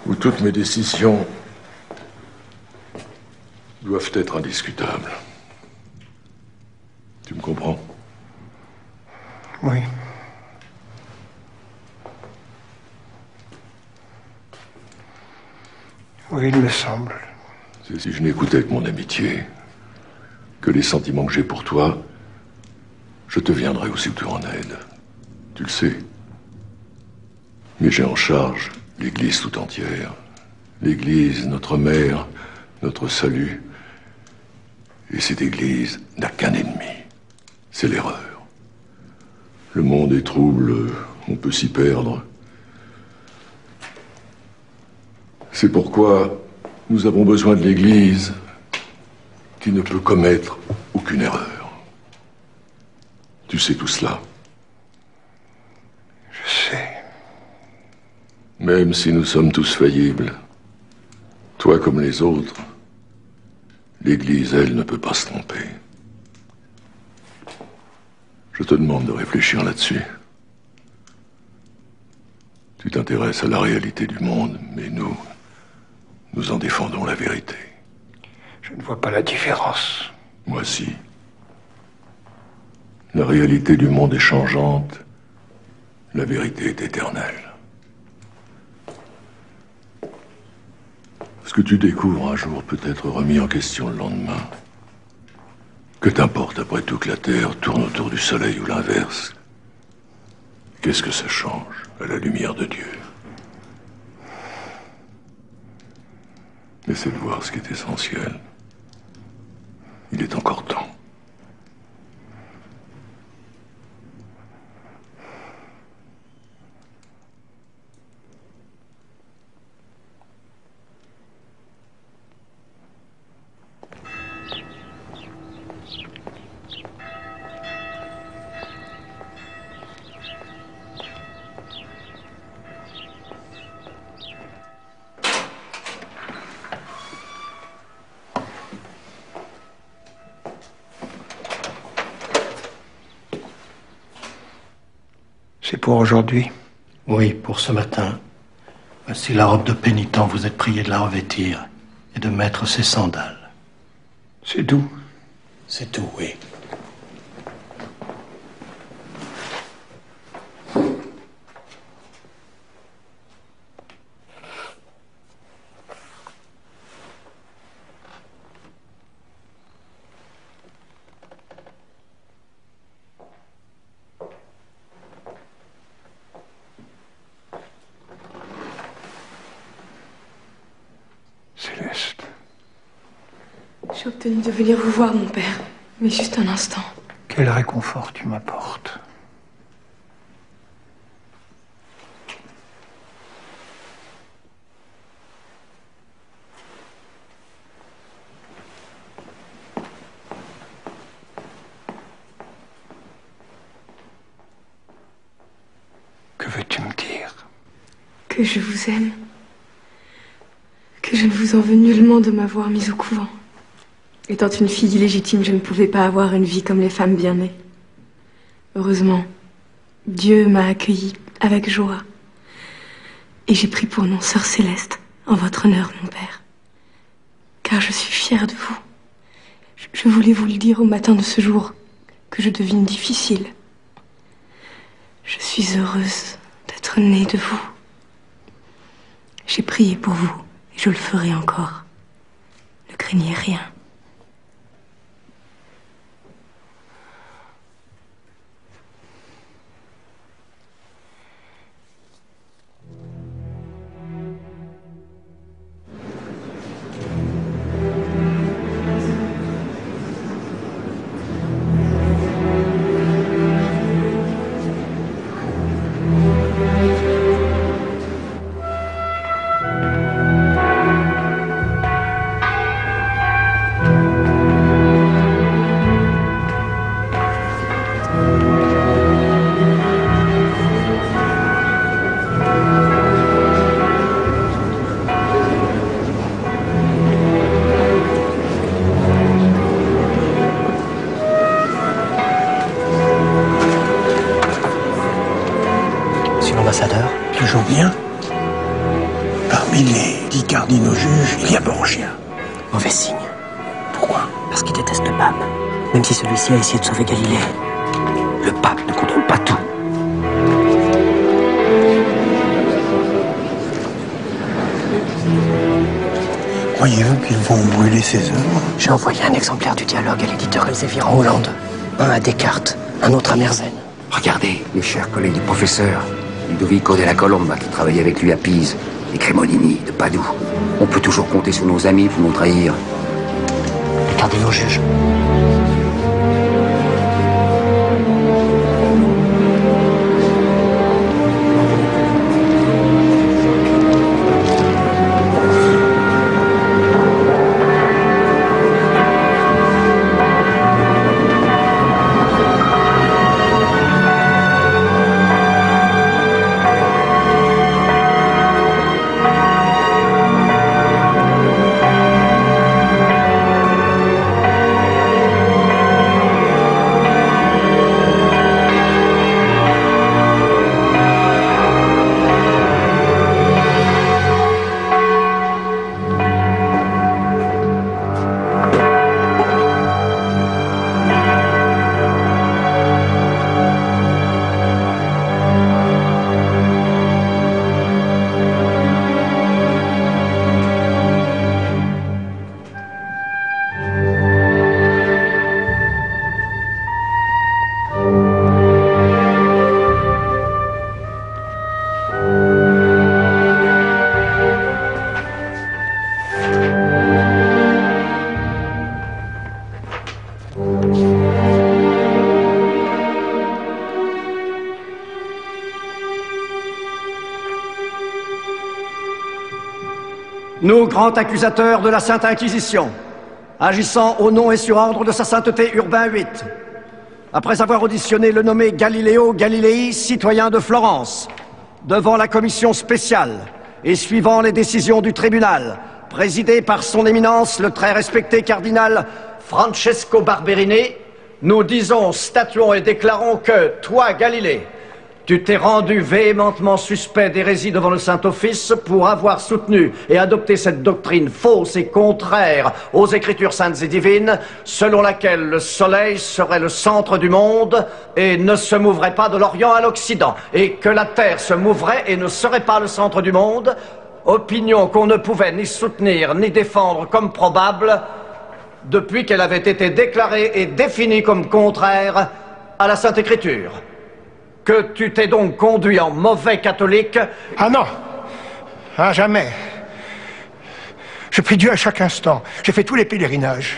où toutes mes décisions doivent être indiscutables. Tu me comprends? Oui. Oui, il me semble. C'est si je n'écoutais que mon amitié, que les sentiments que j'ai pour toi, je te viendrai aussi te en aide. Tu le sais. Mais j'ai en charge l'Église tout entière. L'Église, notre mère, notre salut. Et cette Église n'a qu'un ennemi, c'est l'erreur. Le monde est trouble, on peut s'y perdre. C'est pourquoi nous avons besoin de l'Église qui ne peut commettre aucune erreur. Tu sais tout cela. Je sais. Même si nous sommes tous faillibles, toi comme les autres, l'Église, elle, ne peut pas se tromper. Je te demande de réfléchir là-dessus. Tu t'intéresses à la réalité du monde, mais nous en défendons la vérité. Je ne vois pas la différence. Moi, si. La réalité du monde est changeante, la vérité est éternelle. Ce que tu découvres un jour peut être remis en question le lendemain. Que t'importe après tout que la Terre tourne autour du Soleil ou l'inverse? Qu'est-ce que ça change à la lumière de Dieu? Essaie de voir ce qui est essentiel. Il est encore temps. C'est pour aujourd'hui? Oui, pour ce matin. Voici la robe de pénitent, vous êtes prié de la revêtir et de mettre ses sandales. C'est doux? C'est tout, oui. Céleste. J'ai obtenu de venir vous voir, mon père. Mais juste un instant. Quel réconfort tu m'apportes. Que veux-tu me dire? Que je vous aime. Que je ne vous en veux nullement de m'avoir mise au couvent. Étant une fille illégitime, je ne pouvais pas avoir une vie comme les femmes bien nées. Heureusement, Dieu m'a accueillie avec joie. Et j'ai pris pour nom Sœur Céleste, en votre honneur, mon père. Car je suis fière de vous. Je voulais vous le dire au matin de ce jour, que je devine difficile. Je suis heureuse d'être née de vous. J'ai prié pour vous, et je le ferai encore. Ne craignez rien. Toujours bien. Parmi les 10 cardinaux juges, il y a Borgia. Mauvais signe. Pourquoi? Parce qu'il déteste le pape. Même si celui-ci a essayé de sauver Galilée. Le pape ne contrôle pas tout. Croyez-vous qu'ils vont brûler ces œuvres? J'ai envoyé un exemplaire du dialogue à l'éditeur Elsevier en Hollande. Un à Descartes, un autre à Mersenne. Regardez, les chers collègues du professeur. Ludovico della Colomba, qui travaillait avec lui à Pise, et Crémonini de Padoue. On peut toujours compter sur nos amis pour nous trahir. Les cardinaux juges. nous, grands accusateurs de la Sainte Inquisition, agissant au nom et sur ordre de sa sainteté Urbain VIII, après avoir auditionné le nommé Galileo Galilei, citoyen de Florence, devant la commission spéciale et suivant les décisions du tribunal, présidé par son éminence le très respecté cardinal Francesco Barberini, nous disons, statuons et déclarons que, toi, Galilée, tu t'es rendu véhémentement suspect d'hérésie devant le Saint-Office pour avoir soutenu et adopté cette doctrine fausse et contraire aux Écritures saintes et divines, selon laquelle le soleil serait le centre du monde et ne se mouvrait pas de l'Orient à l'Occident, et que la Terre se mouvrait et ne serait pas le centre du monde, opinion qu'on ne pouvait ni soutenir ni défendre comme probable depuis qu'elle avait été déclarée et définie comme contraire à la Sainte Écriture. Que tu t'es donc conduit en mauvais catholique? Ah non! Ah, jamais! Je prie Dieu à chaque instant. J'ai fait tous les pèlerinages.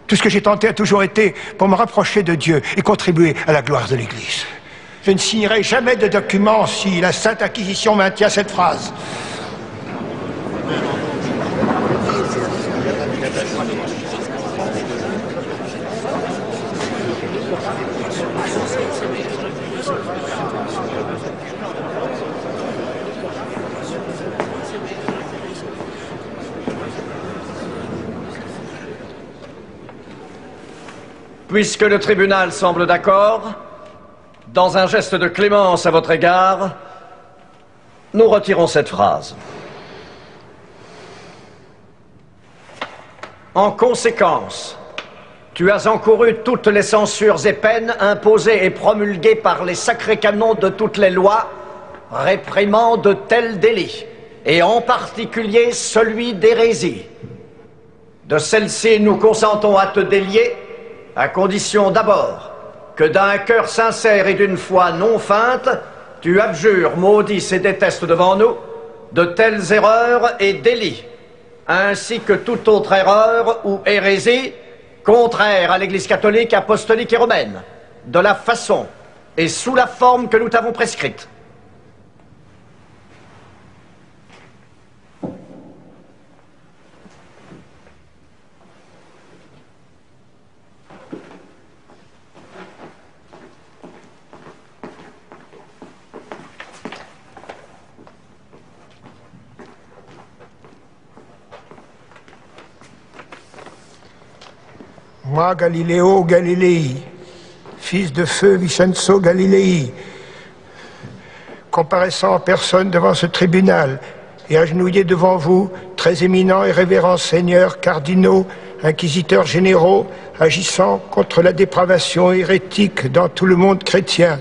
Tout ce que j'ai tenté a toujours été pour me rapprocher de Dieu et contribuer à la gloire de l'Église. Je ne signerai jamais de document si la Sainte Inquisition maintient cette phrase. Puisque le tribunal semble d'accord, dans un geste de clémence à votre égard, nous retirons cette phrase. En conséquence, tu as encouru toutes les censures et peines imposées et promulguées par les sacrés canons de toutes les lois réprimant de tels délits, et en particulier celui d'hérésie. De celle-ci, nous consentons à te délier, à condition d'abord que d'un cœur sincère et d'une foi non feinte, tu abjures, maudisses et détestes devant nous de telles erreurs et délits, ainsi que toute autre erreur ou hérésie contraire à l'Église catholique, apostolique et romaine, de la façon et sous la forme que nous t'avons prescrite. Moi, Galileo Galilei, fils de feu Vincenzo Galilei, comparaissant en personne devant ce tribunal et agenouillé devant vous, très éminents et révérends seigneurs, cardinaux, inquisiteurs généraux, agissant contre la dépravation hérétique dans tout le monde chrétien,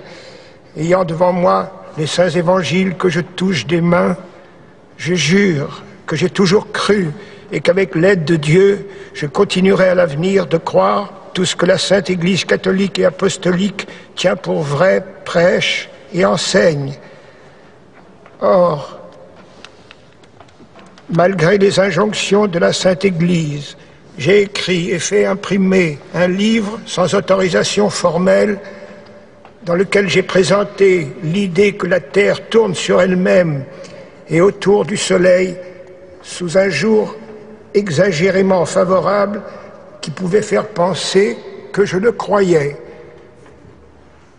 ayant devant moi les saints évangiles que je touche des mains, je jure que j'ai toujours cru et qu'avec l'aide de Dieu, je continuerai à l'avenir de croire tout ce que la Sainte Église catholique et apostolique tient pour vrai, prêche et enseigne. Or, malgré les injonctions de la Sainte Église, j'ai écrit et fait imprimer un livre sans autorisation formelle dans lequel j'ai présenté l'idée que la Terre tourne sur elle-même et autour du Soleil sous un jour exagérément favorable qui pouvait faire penser que je le croyais.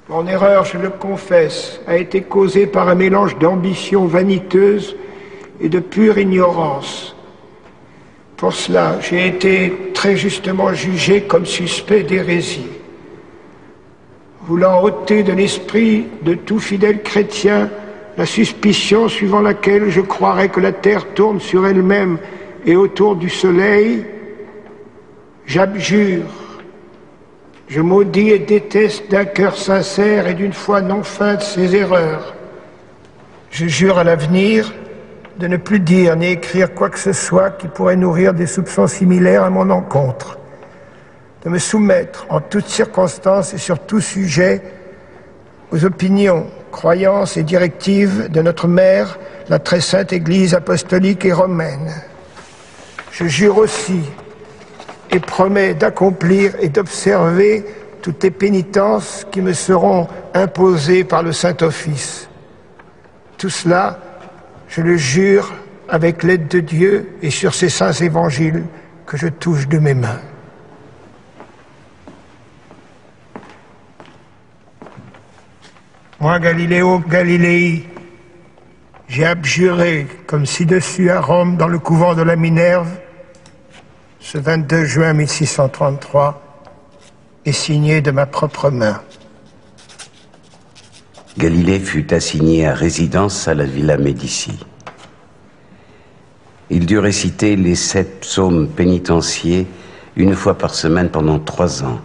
Mon erreur, je le confesse, a été causée par un mélange d'ambition vaniteuse et de pure ignorance. Pour cela, j'ai été très justement jugé comme suspect d'hérésie. Voulant ôter de l'esprit de tout fidèle chrétien la suspicion suivant laquelle je croirais que la Terre tourne sur elle-même et autour du Soleil, j'abjure, je maudis et déteste d'un cœur sincère et d'une foi non feinte ces erreurs. Je jure à l'avenir de ne plus dire ni écrire quoi que ce soit qui pourrait nourrir des soupçons similaires à mon encontre, de me soumettre en toutes circonstances et sur tout sujet aux opinions, croyances et directives de notre mère, la très sainte Église apostolique et romaine. Je jure aussi et promets d'accomplir et d'observer toutes les pénitences qui me seront imposées par le Saint-Office. Tout cela, je le jure avec l'aide de Dieu et sur ces saints évangiles que je touche de mes mains. Moi, Galiléo Galilei, j'ai abjuré, comme ci-dessus à Rome, dans le couvent de la Minerve, ce 22 juin 1633, et signé de ma propre main. Galilée fut assigné à résidence à la Villa Médicis. Il dut réciter les 7 psaumes pénitentiaires une fois par semaine pendant 3 ans.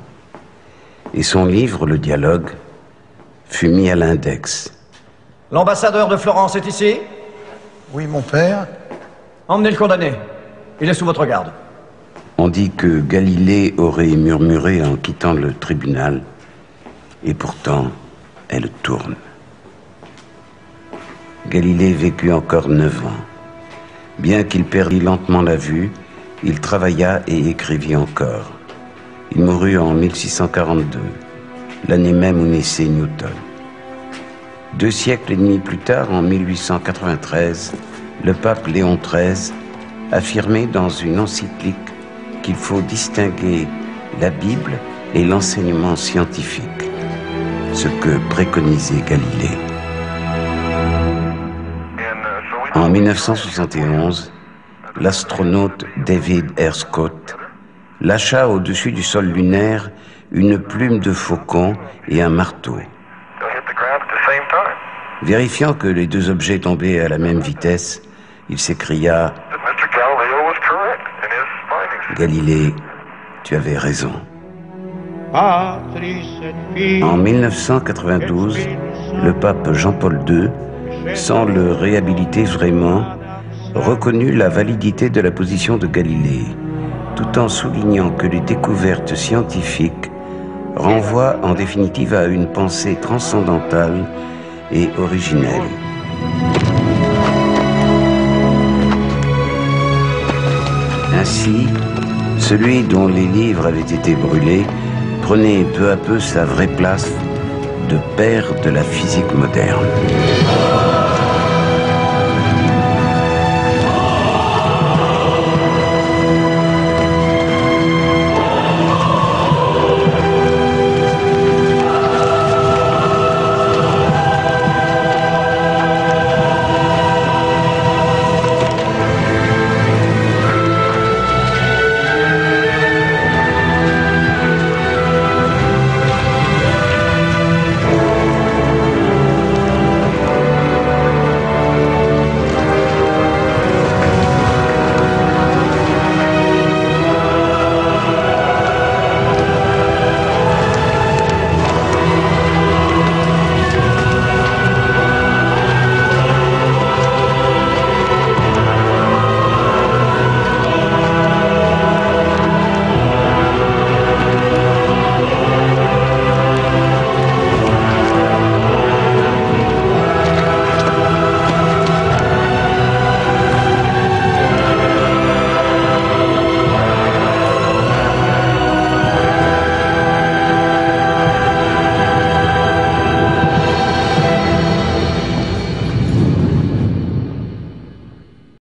Et son livre, le dialogue, fut mis à l'index. L'ambassadeur de Florence est ici? Oui, mon père. Emmenez le condamné. Il est sous votre garde. On dit que Galilée aurait murmuré en quittant le tribunal, et pourtant, elle tourne. Galilée vécut encore 9 ans. Bien qu'il perdît lentement la vue, il travailla et écrivit encore. Il mourut en 1642, l'année même où naissait Newton. 2 siècles et demi plus tard, en 1893, le pape Léon XIII affirmait dans une encyclique qu'il faut distinguer la Bible et l'enseignement scientifique, ce que préconisait Galilée. En 1971, l'astronaute David Herscott lâcha au-dessus du sol lunaire une plume de faucon et un marteau. Vérifiant que les 2 objets tombaient à la même vitesse, il s'écria « Galilée, tu avais raison ». En 1992, le pape Jean-Paul II, sans le réhabiliter vraiment, reconnut la validité de la position de Galilée, tout en soulignant que les découvertes scientifiques renvoient en définitive à une pensée transcendantale et originelle. Ainsi, celui dont les livres avaient été brûlés prenait peu à peu sa vraie place de père de la physique moderne.